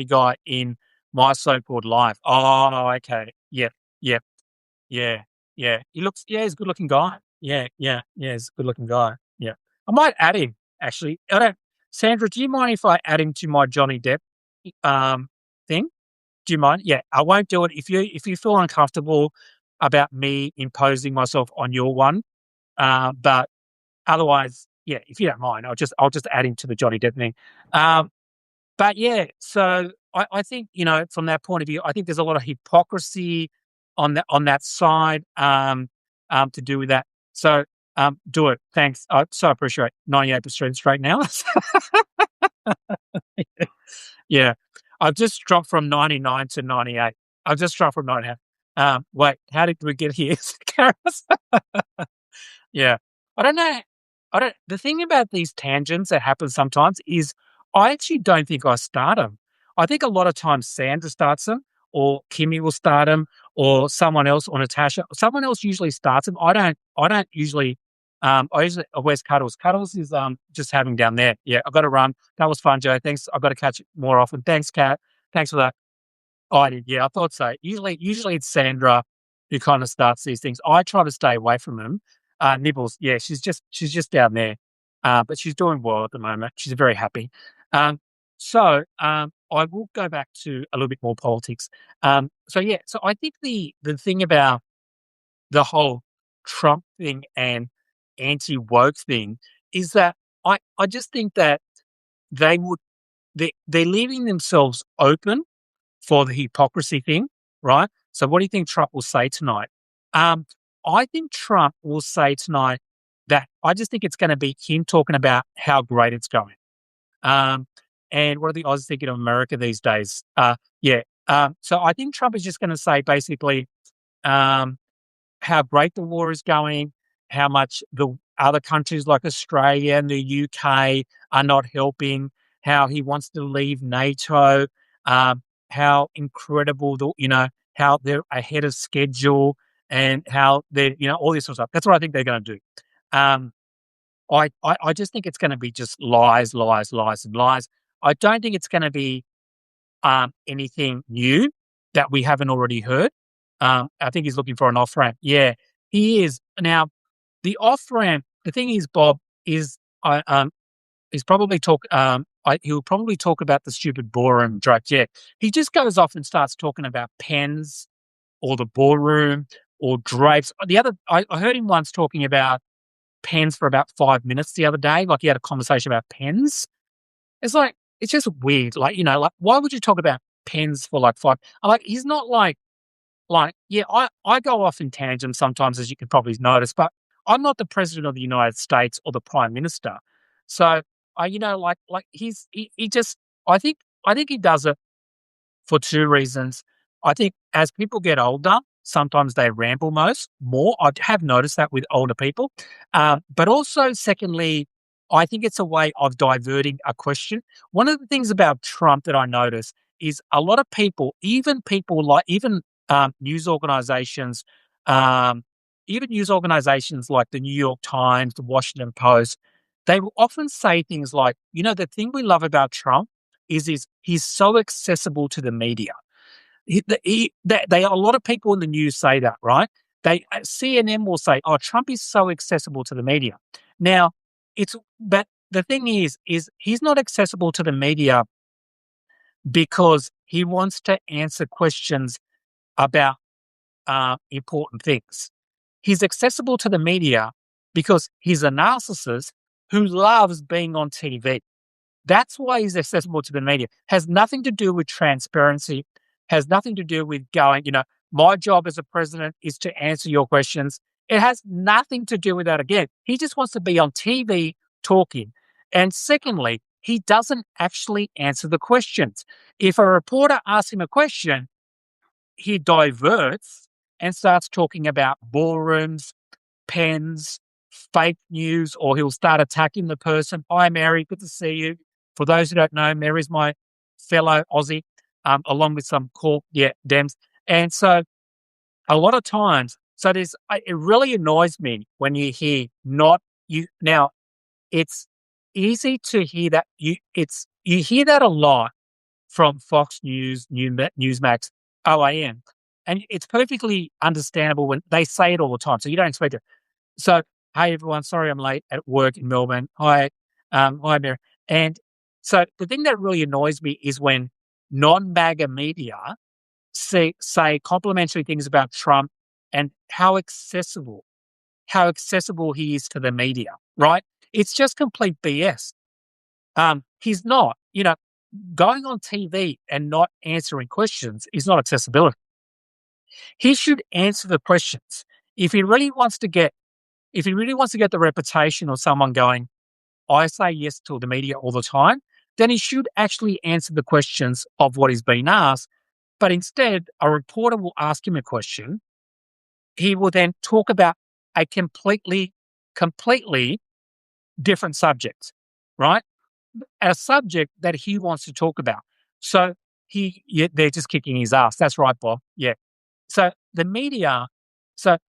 guy in My So-Called Life. Oh, okay. Yep, yep, yeah, yeah. He's a good looking guy. Yeah, yeah, yeah, he's a good looking guy. Yeah. I might add him, actually. I don't Sandra, do you mind if I add him to my Johnny Depp thing? Do you mind? Yeah, I won't do it. If you feel uncomfortable about me imposing myself on your one, but otherwise, yeah, if you don't mind, I'll just add him to the Johnny Depp thing. Um, but yeah, so I think from that point of view, I think there's a lot of hypocrisy on that side to do with that. So do it. Thanks. I so appreciate 98% straight now. Yeah, I've just dropped from 99 to 98. I've just dropped from 98. Wait, how did we get here? Karis? Yeah. I don't know. The thing about these tangents that happen sometimes is I actually don't think I start them. I think a lot of times Sandra starts them or Kimmy will start them or someone else or Natasha. Someone else usually starts them. I don't usually where's Cuddles? Cuddles is just having down there. Yeah, I've got to run. That was fun, Joe. Thanks. I've got to catch it more often. Thanks, Kat. Thanks for that. Oh, I did. Yeah, I thought so. Usually it's Sandra who kind of starts these things. I try to stay away from them. Nibbles, yeah, she's just down there, but she's doing well at the moment. She's very happy. I will go back to a little bit more politics. So I think the thing about the whole Trump thing and anti woke thing is that I just think that they would they're leaving themselves open for the hypocrisy thing, right? So what do you think Trump will say tonight? Um, I think Trump will say tonight that I just think it's going to be him talking about how great it's going. Um, and what are the odds thinking of America these days? Yeah. So I think Trump is just going to say basically, um, how great the war is going, how much the other countries like Australia and the UK are not helping, how he wants to leave NATO, um, how incredible how they're ahead of schedule and how they're, all this sort of stuff. That's what I think they're going to do. Um, I just think it's going to be just lies, lies, lies, and lies. I don't think it's going to be anything new that we haven't already heard. I think he's looking for an off ramp. Yeah, he is. Now, the off ramp, the thing is, Bob, is he's probably he'll probably talk about the stupid ballroom jokes. Yeah, he just goes off and starts talking about pens or the ballroom or drapes. I heard him once talking about pens for about 5 minutes the other day. Like he had a conversation about pens. It's like, it's just weird. Like, like why would you talk about pens for like five? Like, he's not yeah, I go off in tangents sometimes, as you can probably notice, but I'm not the president of the United States or the prime minister. So he just, I think he does it for two reasons. I think as people get older, sometimes they ramble more. I have noticed that with older people. But also, secondly, I think it's a way of diverting a question. One of the things about Trump that I notice is a lot of people, even news organizations, um, even news organizations like the New York Times, the Washington Post, they will often say things like, the thing we love about Trump is he's so accessible to the media. A lot of people in the news say that, right? CNN will say, "Oh, Trump is so accessible to the media." Now, but the thing is he's not accessible to the media because he wants to answer questions about important things. He's accessible to the media because he's a narcissist who loves being on TV. That's why he's accessible to the media. Has nothing to do with transparency, has nothing to do with going, my job as a president is to answer your questions. It has nothing to do with that again. He just wants to be on TV talking. And secondly, he doesn't actually answer the questions. If a reporter asks him a question, he diverts and starts talking about ballrooms, pens, fake news, or he'll start attacking the person. Hi, Mary, good to see you. For those who don't know, Mary's my fellow Aussie, along with some Dems. And so a lot of times, it really annoys me when you hear not you. Now, it's easy to hear that you hear that a lot from Fox News, Newsmax, OAN, and it's perfectly understandable when they say it all the time. So you don't expect it. So, hey everyone, sorry I'm late at work in Melbourne. Hi, Mary. And so the thing that really annoys me is when non-MAGA media say complimentary things about Trump and how accessible he is to the media, right? It's just complete BS. He's not, going on TV and not answering questions is not accessibility. He should answer the questions. If he really wants to get the reputation of someone going, I say yes to the media all the time, then he should actually answer the questions of what is being asked. But instead, a reporter will ask him a question. He will then talk about a completely different subject, right? A subject that he wants to talk about. So they're just kicking his ass. That's right, Bob. Yeah. So the media,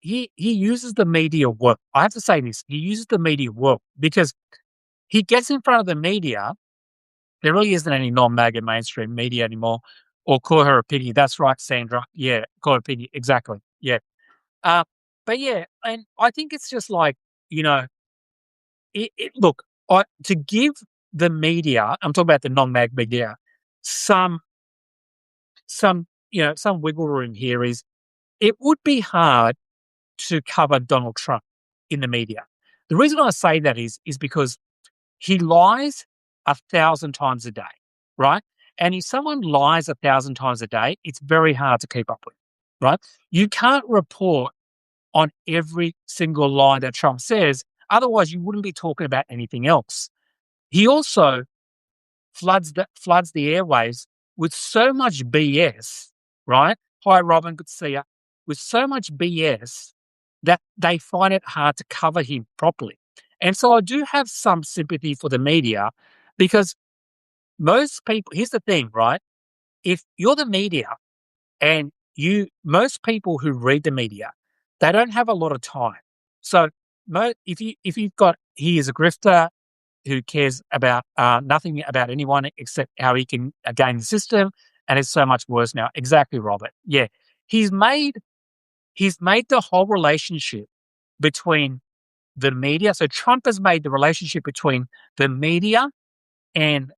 he uses the media well. I have to say this. He uses the media well because he gets in front of the media. There really isn't any non-MAGA mainstream media anymore. Or call her a piggy. That's right, Sandra. Yeah, call her a piggy. Exactly. Yeah. Uh, but yeah, and I think it's just like, you know, look, to give the media, I'm talking about the non-MAG media, some some wiggle room here is it would be hard to cover Donald Trump in the media. The reason I say that is because he lies 1,000 times a day, right? And if someone lies 1,000 times a day, it's very hard to keep up with, right? You can't report on every single lie that Trump says. Otherwise, you wouldn't be talking about anything else. He also floods the airwaves with so much BS, right? Hi, Robin, good to see you. With so much BS that they find it hard to cover him properly. And so I do have some sympathy for the media because most people, here's the thing, right? If you're the media and most people who read the media, they don't have a lot of time. So if you've got, he is a grifter who cares about nothing about anyone except how he can gain the system, and it's so much worse now. Exactly, Robert. Yeah, he's made the whole relationship between the media. So Trump has made the relationship between the media and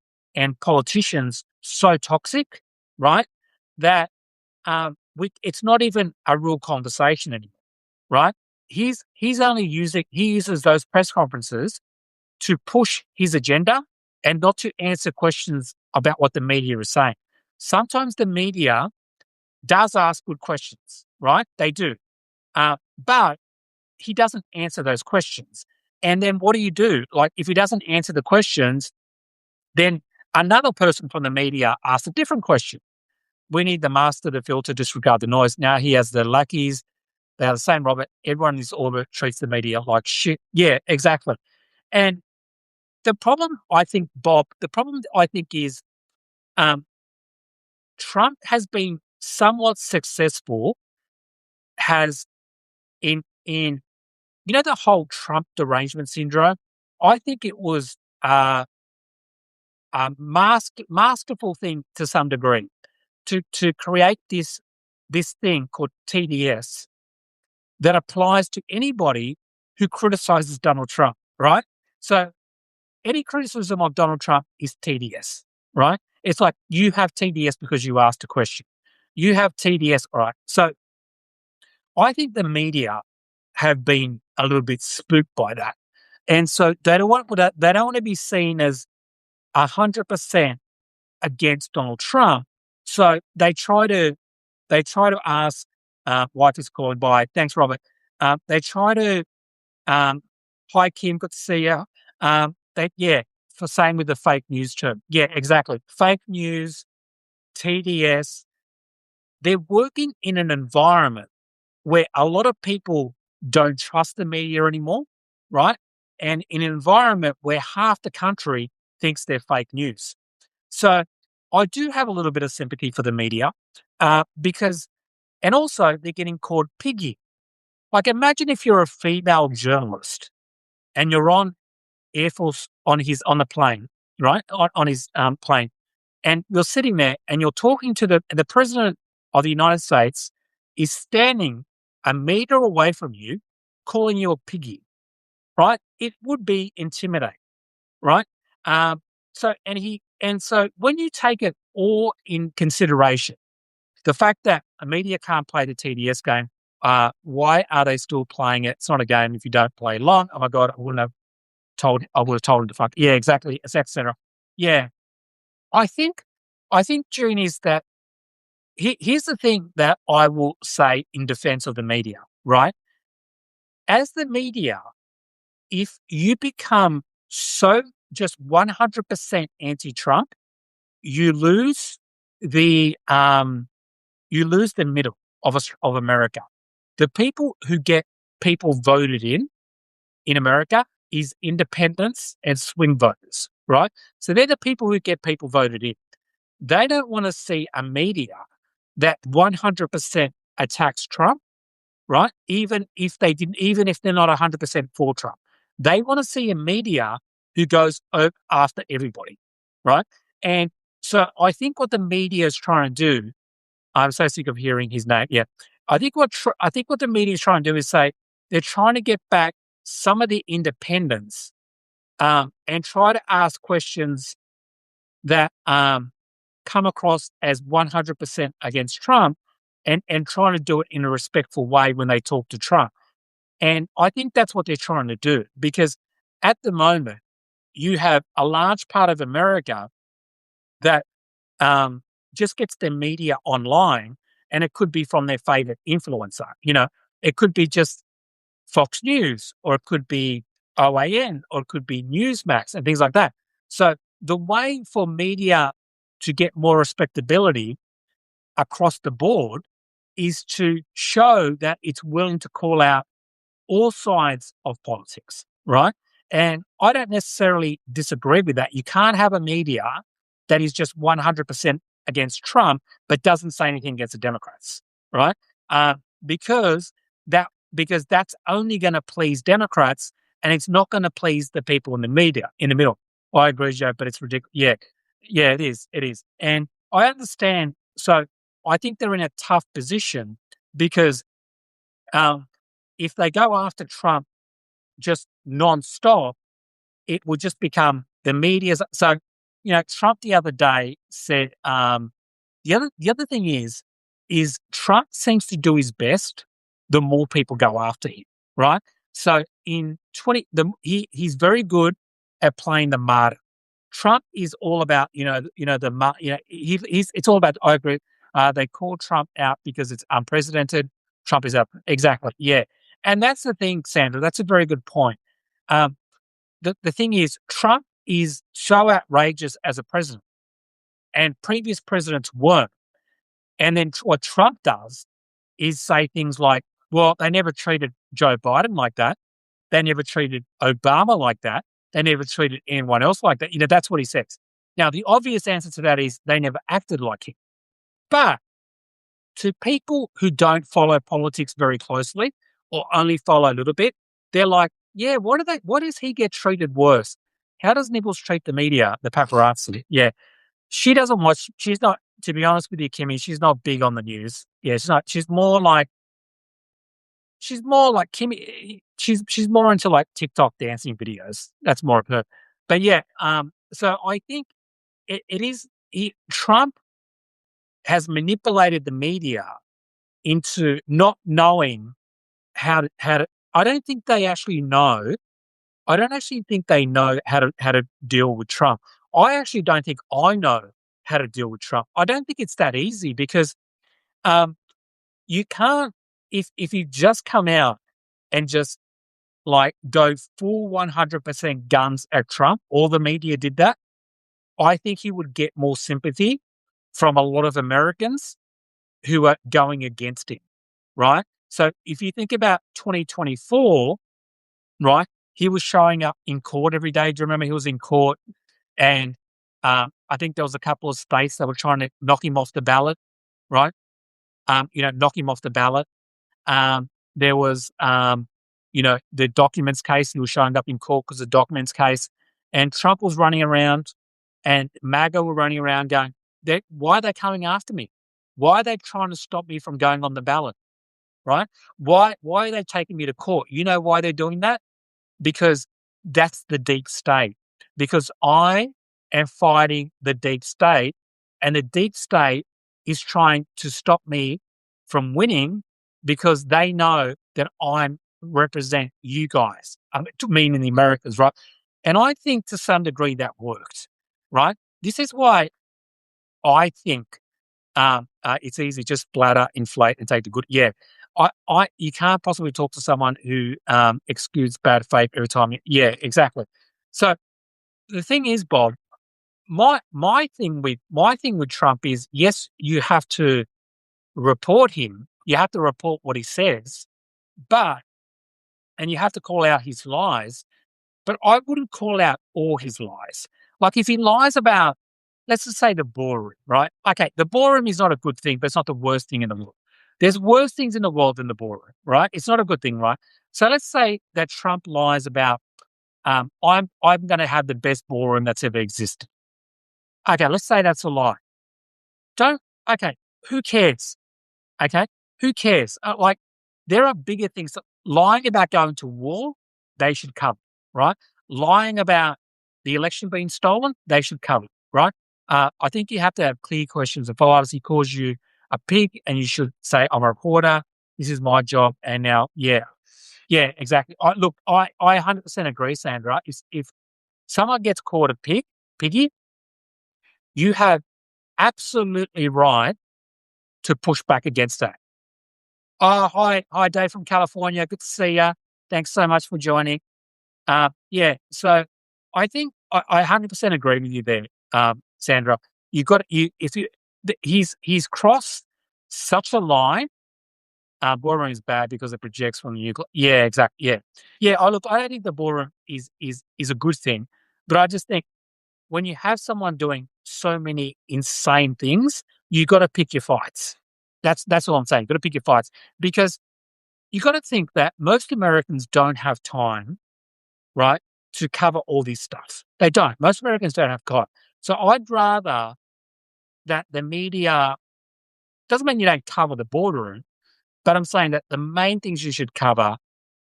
politicians so toxic, right? That it's not even a real conversation anymore, right? He uses those press conferences to push his agenda and not to answer questions about what the media is saying. Sometimes the media does ask good questions, right? They do. But he doesn't answer those questions. And then what do? Like, if he doesn't answer the questions, then another person from the media asks a different question. We need the master to filter, disregard the noise. Now he has the lackeys. They are the same, Robert. Everyone in this orbit treats the media like shit. Yeah, exactly. And the problem, I think, Bob, is Trump has been somewhat successful, has in the whole Trump derangement syndrome. I think it was a masterful thing to some degree to create this thing called TDS that applies to anybody who criticizes Donald Trump, right? So any criticism of Donald Trump is TDS, right? It's like you have TDS because you asked a question. You have TDS, all right? So I think the media have been a little bit spooked by that, and so they don't want to be seen as 100% against Donald Trump. So they try to ask, wife is calling by. Thanks, Robert. They try to, hi Kim, good to see you. For saying with the fake news term. Yeah, exactly. Fake news, TDS. They're working in an environment where a lot of people don't trust the media anymore, right? And in an environment where half the country thinks they're fake news. So I do have a little bit of sympathy for the media because, and also they're getting called piggy. Like, imagine if you're a female journalist and you're on Air Force on the plane, right? On his plane, and you're sitting there and you're talking to the president of the United States is standing a meter away from you, calling you a piggy, right? It would be intimidating, right? Um, so when you take it all in consideration, the fact that a media can't play the TDS game, why are they still playing it? It's not a game if you don't play long. Oh my God, I would have told him to fuck. Yeah, exactly, etc. Yeah. I think, June, is that here's the thing that I will say in defense of the media, right? As the media, if you become so just 100% anti-Trump, you lose the middle of America. The people who get people voted in America is independents and swing voters, right? So they're the people who get people voted in. They don't want to see a media that 100% attacks Trump, right? Even if they're not 100% for Trump. They want to see a media who goes after everybody, right? And so I think what the media is trying to do, I'm so sick of hearing his name. Yeah. I think what the media is trying to do is say they're trying to get back some of the independents and try to ask questions that come across as 100% against Trump and trying to do it in a respectful way when they talk to Trump. And I think that's what they're trying to do because at the moment, you have a large part of America that just gets their media online, and it could be from their favorite influencer. It could be just Fox News, or it could be OAN, or it could be Newsmax and things like that. So the way for media to get more respectability across the board is to show that it's willing to call out all sides of politics, right? And I don't necessarily disagree with that. You can't have a media that is just 100% against Trump, but doesn't say anything against the Democrats, right? Because because that's only going to please Democrats, and it's not going to please the people in the media in the middle. I agree, Joe, but it's ridiculous. Yeah, it is. It is, and I understand. So I think they're in a tough position because um, if they go after Trump just nonstop, it will just become the media's. So, Trump the other day said, the other thing is Trump seems to do his best the more people go after him, right? So in 20, he's very good at playing the martyr. Trump is all about, it's all about, I agree. They call Trump out because it's unprecedented. Trump is up. Exactly. Yeah. And that's the thing, Sandra. That's a very good point. Um, the thing is, Trump is so outrageous as a president, and previous presidents weren't. And then what Trump does is say things like, well, they never treated Joe Biden like that. They never treated Obama like that. They never treated anyone else like that. That's what he says. Now, the obvious answer to that is they never acted like him. But to people who don't follow politics very closely or only follow a little bit, they're like, yeah, what does he get treated worse? How does Nibbles treat the media, the paparazzi? Yeah. She doesn't watch, she's not, to be honest with you, Kimmy, she's not big on the news. Yeah, she's not, she's more like Kimmy, she's more into like TikTok dancing videos. That's more of her. But yeah, so I think it is, Trump has manipulated the media into not knowing how to, I don't think they actually know. I don't actually think they know how to deal with Trump. I actually don't think I know how to deal with Trump. I don't think it's that easy because um, you can't, if you just come out and just like go full 100% guns at Trump, all the media did that, I think he would get more sympathy from a lot of Americans who are going against him, right? So if you think about 2024, right, he was showing up in court every day. Do you remember he was in court? And I think there was a couple of states that were trying to knock him off the ballot, right? Knock him off the ballot. There was, the documents case. He was showing up in court because of the documents case. And Trump was running around and MAGA were running around going, why are they coming after me? Why are they trying to stop me from going on the ballot, right? Why are they taking me to court? You know why they're doing that? Because that's the deep state. Because I am fighting the deep state, and the deep state is trying to stop me from winning because they know that I represent you guys, meaning the Americans, right? And I think to some degree that worked, right? This is why I think it's easy, just bladder, inflate, and take the good. Yeah, you can't possibly talk to someone who exudes bad faith every time. Yeah, exactly. So the thing is, Bob, my thing with Trump is, yes, you have to report him. You have to report what he says, and you have to call out his lies. But I wouldn't call out all his lies. Like if he lies about, let's just say the ballroom, right? Okay, the ballroom is not a good thing, but it's not the worst thing in the world. There's worse things in the world than the ballroom, right? It's not a good thing, right? So let's say that Trump lies about, I'm going to have the best ballroom that's ever existed. Okay, let's say that's a lie. Okay, who cares? Okay, who cares? There are bigger things. Lying about going to war, they should cover, right? Lying about the election being stolen, they should cover, right? I think you have to have clear questions. If obviously calls you a pig, and you should say, I'm a reporter, this is my job, and now, yeah, exactly. I 100% agree, Sandra. If someone gets caught a piggy, you have absolutely right to push back against that. Oh, hi, Dave from California. Good to see you. Thanks so much for joining. Yeah, so I think I 100% agree with you there, Sandra. You got you if you he's crossed such a line. Ballroom is bad because it projects from the nuclear. Yeah, exactly. Yeah, yeah. I look. I don't think the ballroom is a good thing, but I just think when you have someone doing so many insane things, you got to pick your fights. That's all I'm saying. Got to pick your fights because you got to think that most Americans don't have time, right, to cover all this stuff. They don't. Most Americans don't have time. So I'd rather that the media doesn't mean you don't cover the boardroom, but I'm saying that the main things you should cover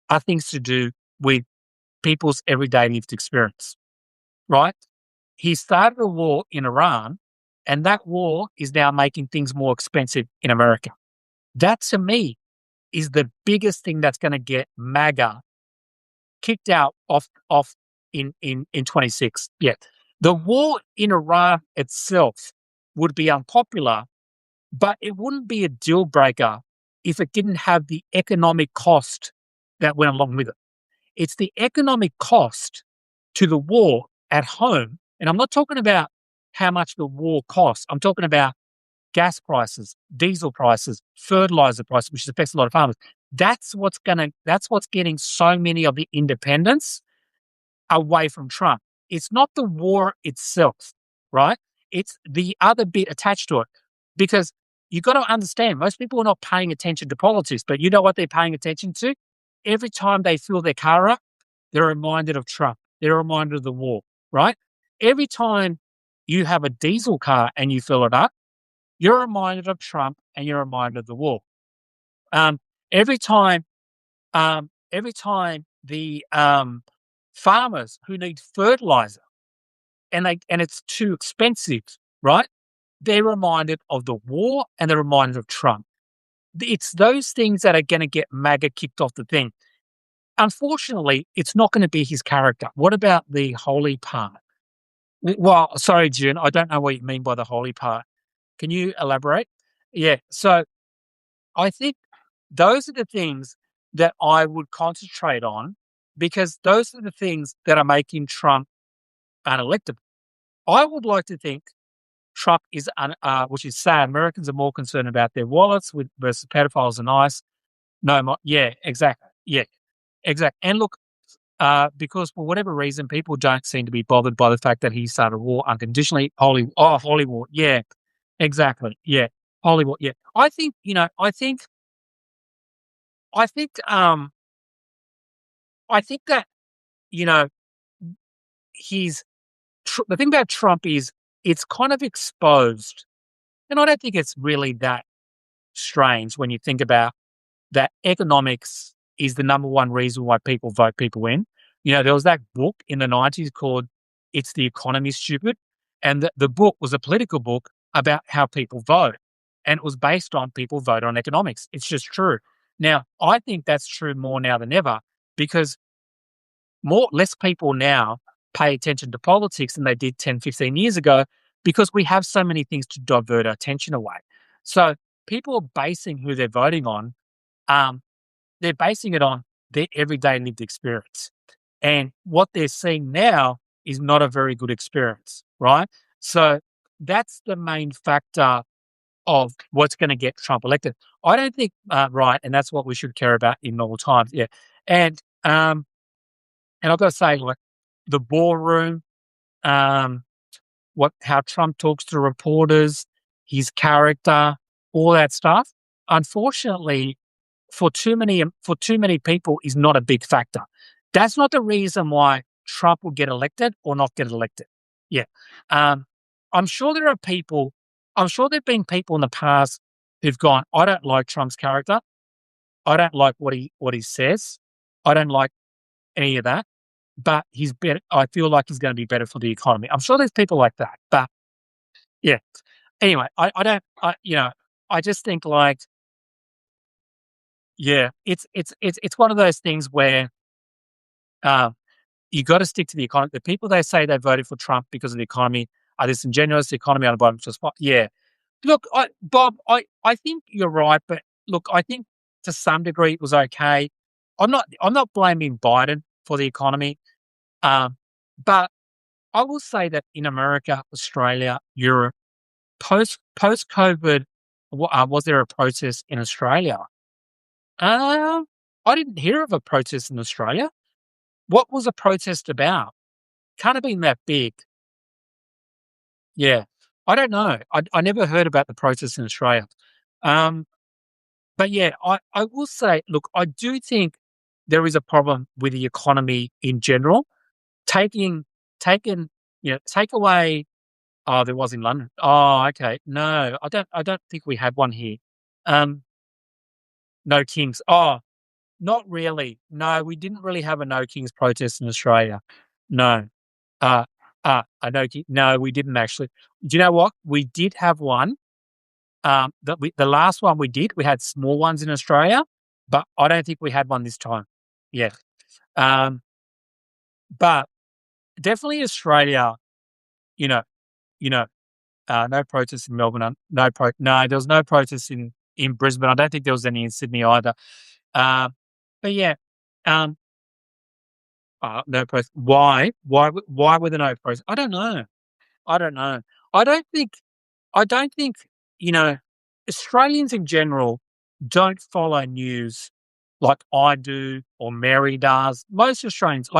are things to do with people's everyday lived experience, right? He started a war in Iran, and that war is now making things more expensive in America. That to me is the biggest thing that's going to get MAGA kicked out off in 26. Yeah. The war in Iran itself would be unpopular, but it wouldn't be a deal breaker if it didn't have the economic cost that went along with it. It's the economic cost to the war at home. And I'm not talking about how much the war costs. I'm talking about gas prices, diesel prices, fertilizer prices, which affects a lot of farmers. That's what's getting so many of the independents away from Trump. It's not the war itself, right? It's the other bit attached to it. Because you got to understand, most people are not paying attention to politics, but you know what they're paying attention to? Every time they fill their car up, they're reminded of Trump. They're reminded of the war, right? Every time you have a diesel car and you fill it up, you're reminded of Trump and you're reminded of the war. Um, every time, every time the farmers who need fertilizer and it's too expensive, right? They're reminded of the war and they're reminded of Trump. It's those things that are going to get MAGA kicked off the thing. Unfortunately, it's not going to be his character. What about the holy part? Well, sorry, June, I don't know what you mean by the holy part. Can you elaborate? Yeah. So I think those are the things that I would concentrate on because those are the things that are making Trump unelectable. I would like to think Trump is, which is sad. Americans are more concerned about their wallets versus pedophiles and ICE. No more. Yeah, exactly. Yeah, exactly. And look, because for whatever reason, people don't seem to be bothered by the fact that he started a war unconditionally. Holy war. Yeah, exactly. Yeah, holy war. Yeah, I think I think, I think that you know he's the thing about Trump is it's kind of exposed, and I don't think it's really that strange when you think about that economics is the number one reason why people vote people in. There was that book in the 90s called It's the Economy Stupid. And the book was a political book about how people vote. And it was based on people vote on economics. It's just true. Now, I think that's true more now than ever because less people now pay attention to politics than they did 10, 15 years ago because we have so many things to divert our attention away. So people are basing who they're voting on um, they're basing it on their everyday lived experience. And what they're seeing now is not a very good experience, right? So that's the main factor of what's going to get Trump elected. I don't think, right, and that's what we should care about in normal times. Yeah. And, um, and I've got to say, like, the ballroom, um, how Trump talks to reporters, his character, all that stuff. Unfortunately, for too many people is not a big factor. That's not the reason why Trump will get elected or not get elected. Yeah. Um, I'm sure there are people, I'm sure there've been people in the past who've gone, I don't like Trump's character. I don't like what he says. I don't like any of that. But he's better. I feel like he's going to be better for the economy. I'm sure there's people like that. But yeah. Anyway, I don't I just think like, yeah, it's one of those things where you got to stick to the economy. The people they say they voted for Trump because of the economy are disingenuous. The economy on the bottom just fine. Yeah. Look, Bob, I think you're right, but look, I think to some degree it was okay. I'm not blaming Biden for the economy, um, but I will say that in America, Australia, Europe, post COVID, was there a protest in Australia? I didn't hear of a protest in Australia. What was a protest about? Can't have been that big. Yeah. I don't know. I never heard about the protests in Australia. Um, but yeah, I will say, look, I do think there is a problem with the economy in general. Taking, taken, take away. Oh, there was in London. Oh, okay. No, I don't think we had one here. Um, no Kings. Oh, not really. No, we didn't really have a No Kings protest in Australia. No. Uh, a No King. No, we didn't actually. Do you know what? We did have one. The last one we did, we had small ones in Australia, but I don't think we had one this time. Yeah. Um, but definitely Australia. You know, you know, no protests in Melbourne. No, there was no protests in Brisbane. I don't think there was any in Sydney either. Uh, but yeah, um, no protest. Why? Why were there no protests? I don't know. I don't know. I don't think. I don't think you know. Australians in general don't follow news like I do or Mary does. Most Australians,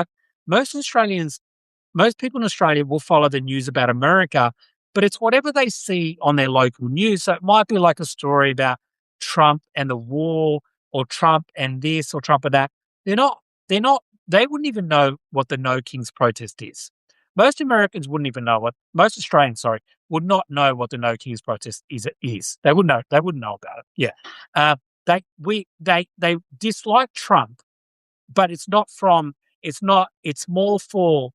most people in Australia will follow the news about America, but it's whatever they see on their local news. So it might be like a story about Trump and the war, or Trump and this, or Trump and that. They're not, they're not, they wouldn't even know what the No Kings protest is. Most Americans wouldn't even know most Australians, sorry, would not know what the No Kings protest is. They wouldn't know about it. Yeah. Uh, they dislike Trump, but it's more for,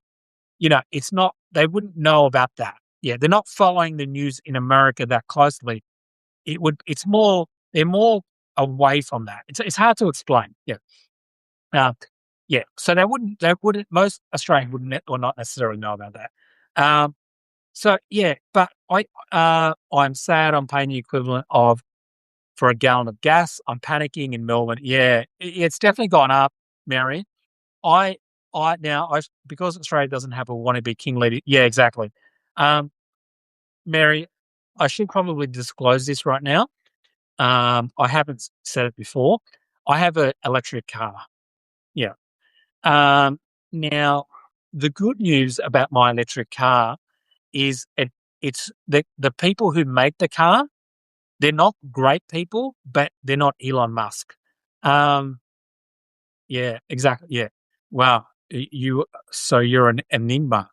it's not, they wouldn't know about that. Yeah, they're not following the news in America that closely. It's more, they're more away from that. It's hard to explain. Yeah. Uh, yeah. So most Australians wouldn't, or not necessarily know about that. So yeah, but I'm sad I'm paying the equivalent of for a gallon of gas. I'm panicking in Melbourne. Yeah, it's definitely gone up, Mary. I because Australia doesn't have a wannabe king leader. Yeah, exactly. Um, Mary, I should probably disclose this right now. I haven't said it before. I have an electric car. Yeah. Um, Now the good news about my electric car is it's the people who make the car. They're not great people, but they're not Elon Musk. Um, yeah, exactly. Yeah. Wow. You're an enigma.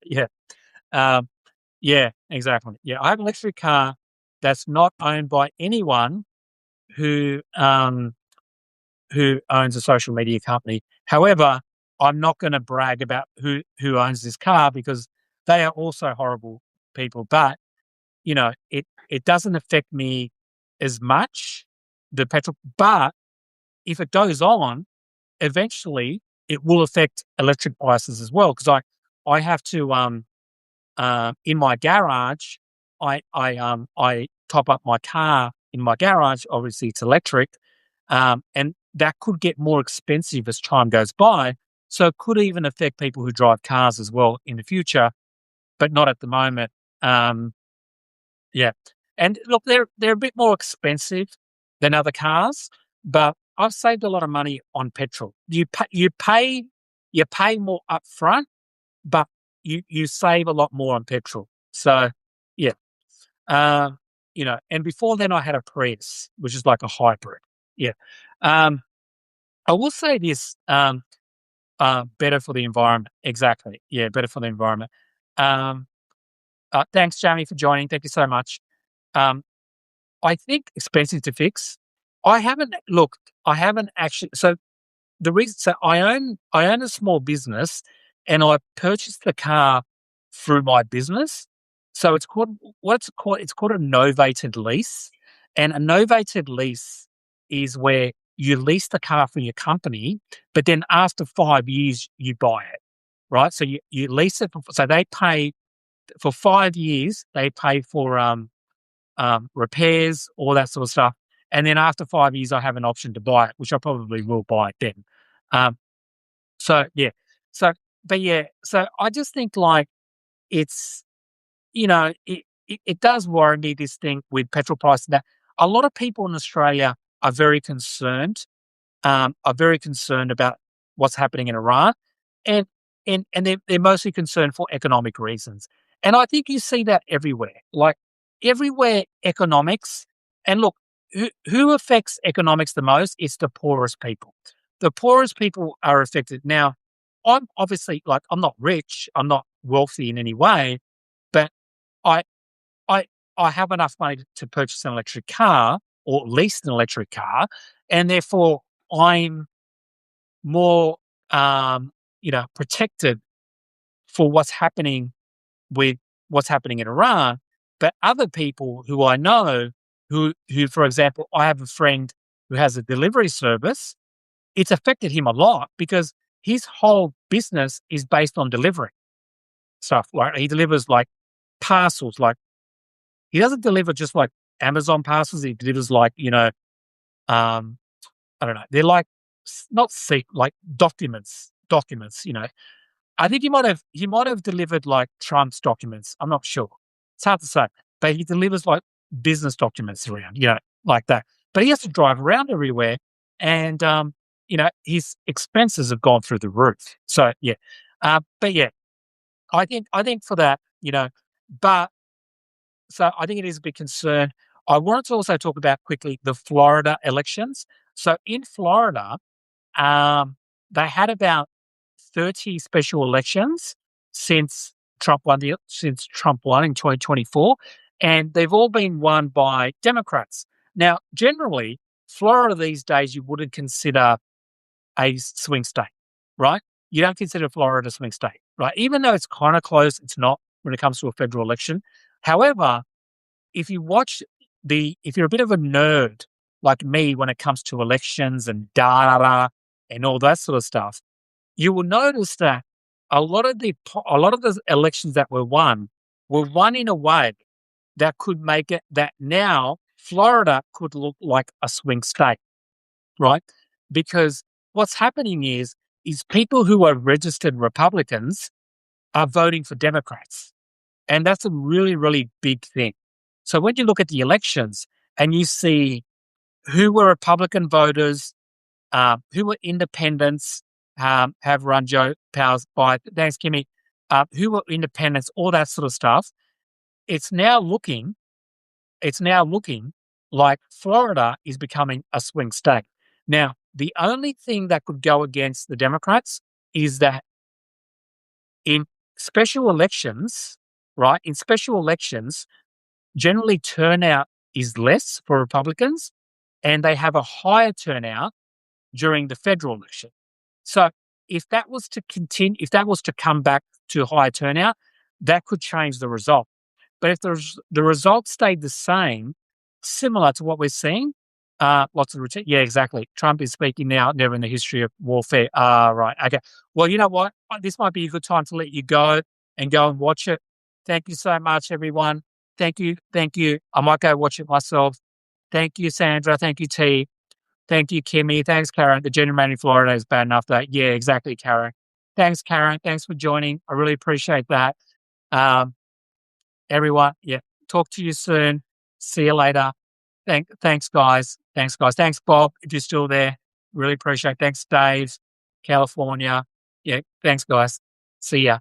Yeah. Um, yeah, exactly. Yeah, I have an electric car that's not owned by anyone who um, who owns a social media company. However, I'm not going to brag about who owns this car because they are also horrible people. But it doesn't affect me as much, the petrol. But if it goes on, eventually it will affect electric prices as well because I have to in my garage, I top up my car in my garage. Obviously, it's electric, and that could get more expensive as time goes by. So it could even affect people who drive cars as well in the future, but not at the moment. Um, yeah, and look, they're a bit more expensive than other cars, but I've saved a lot of money on petrol. You pay more upfront, but you save a lot more on petrol. So yeah, and before then I had a Prius, which is like a hybrid. Yeah, um, I will say this: better for the environment. Exactly. Yeah, better for the environment. Um, Thanks, Jamie, for joining. Thank you so much. Um, I think expensive to fix. I haven't actually. So the reason, so I own a small business, and I purchased the car through my business. So it's called what's it called? It's called a novated lease, and a novated lease is where you lease the car from your company, but then after 5 years, you buy it, right? So you lease it, so they pay for 5 years, they pay for, repairs, all that sort of stuff, and then after 5 years, I have an option to buy it, which I probably will buy it then. Um, so, yeah. So, but yeah, so I just think, like, it's, it does worry me, this thing with petrol prices, that a lot of people in Australia are very concerned, about what's happening in Iran, and they're mostly concerned for economic reasons. And I think you see that everywhere. Like, everywhere, economics. And look, who affects economics the most? It's the poorest people. The poorest people are affected. Now, I'm obviously, like, I'm not rich, I'm not wealthy in any way, but I I I have enough money to purchase an electric car, or lease an electric car, and therefore I'm more, protected for with what's happening in Iran. But other people who I know, for example, I have a friend who has a delivery service. It's affected him a lot because his whole business is based on delivering stuff. Like, he delivers, like, parcels. Like, he doesn't deliver just like Amazon parcels. He delivers, like, um, I don't know. They're like, not like documents. I think he might have delivered, like, Trump's documents. I'm not sure. It's hard to say, but he delivers, like, business documents around, like that. But he has to drive around everywhere, and his expenses have gone through the roof. So yeah, but yeah, I think for that, but so I think it is a big concern. I wanted to also talk about quickly the Florida elections. So in Florida, um, they had about 30 special elections since Trump won in 2024, and they've all been won by Democrats. Now, generally, Florida these days you wouldn't consider a swing state, right? You don't consider Florida a swing state, right? Even though it's kind of close, it's not when it comes to a federal election. However, if you watch if you're a bit of a nerd like me when it comes to elections and data and all that sort of stuff, you will notice that a lot of the elections that were won in a way that could make it that now Florida could look like a swing state, right? Because what's happening is people who are registered Republicans are voting for Democrats. And that's a really, really big thing. So when you look at the elections and you see who were Republican voters, who were independents, have run Joe Powers by, thanks, Kimmy, who were independents, all that sort of stuff, it's now looking, like Florida is becoming a swing state. Now, the only thing that could go against the Democrats is that in special elections, right? In special elections, generally turnout is less for Republicans, and they have a higher turnout during the federal election. So if that was to continue, if that was to come back to higher turnout, that could change the result. But if the result stayed the same, similar to what we're seeing, lots of routine. Yeah, exactly. Trump is speaking now, never in the history of warfare. Right. Okay. Well, you know what? This might be a good time to let you go and watch it. Thank you so much, everyone. Thank you. Thank you. I might go watch it myself. Thank you, Sandra. Thank you, T. Thank you, Kimmy. Thanks, Karen. The gender man in Florida is bad enough that, yeah, exactly, Karen. Thanks, Karen. Thanks for joining. I really appreciate that. Um, Everyone, yeah, talk to you soon. See you later. Thanks, guys. Thanks, guys. Thanks, Bob, if you're still there. Really appreciate it. Thanks, Dave, California. Yeah, thanks, guys. See ya.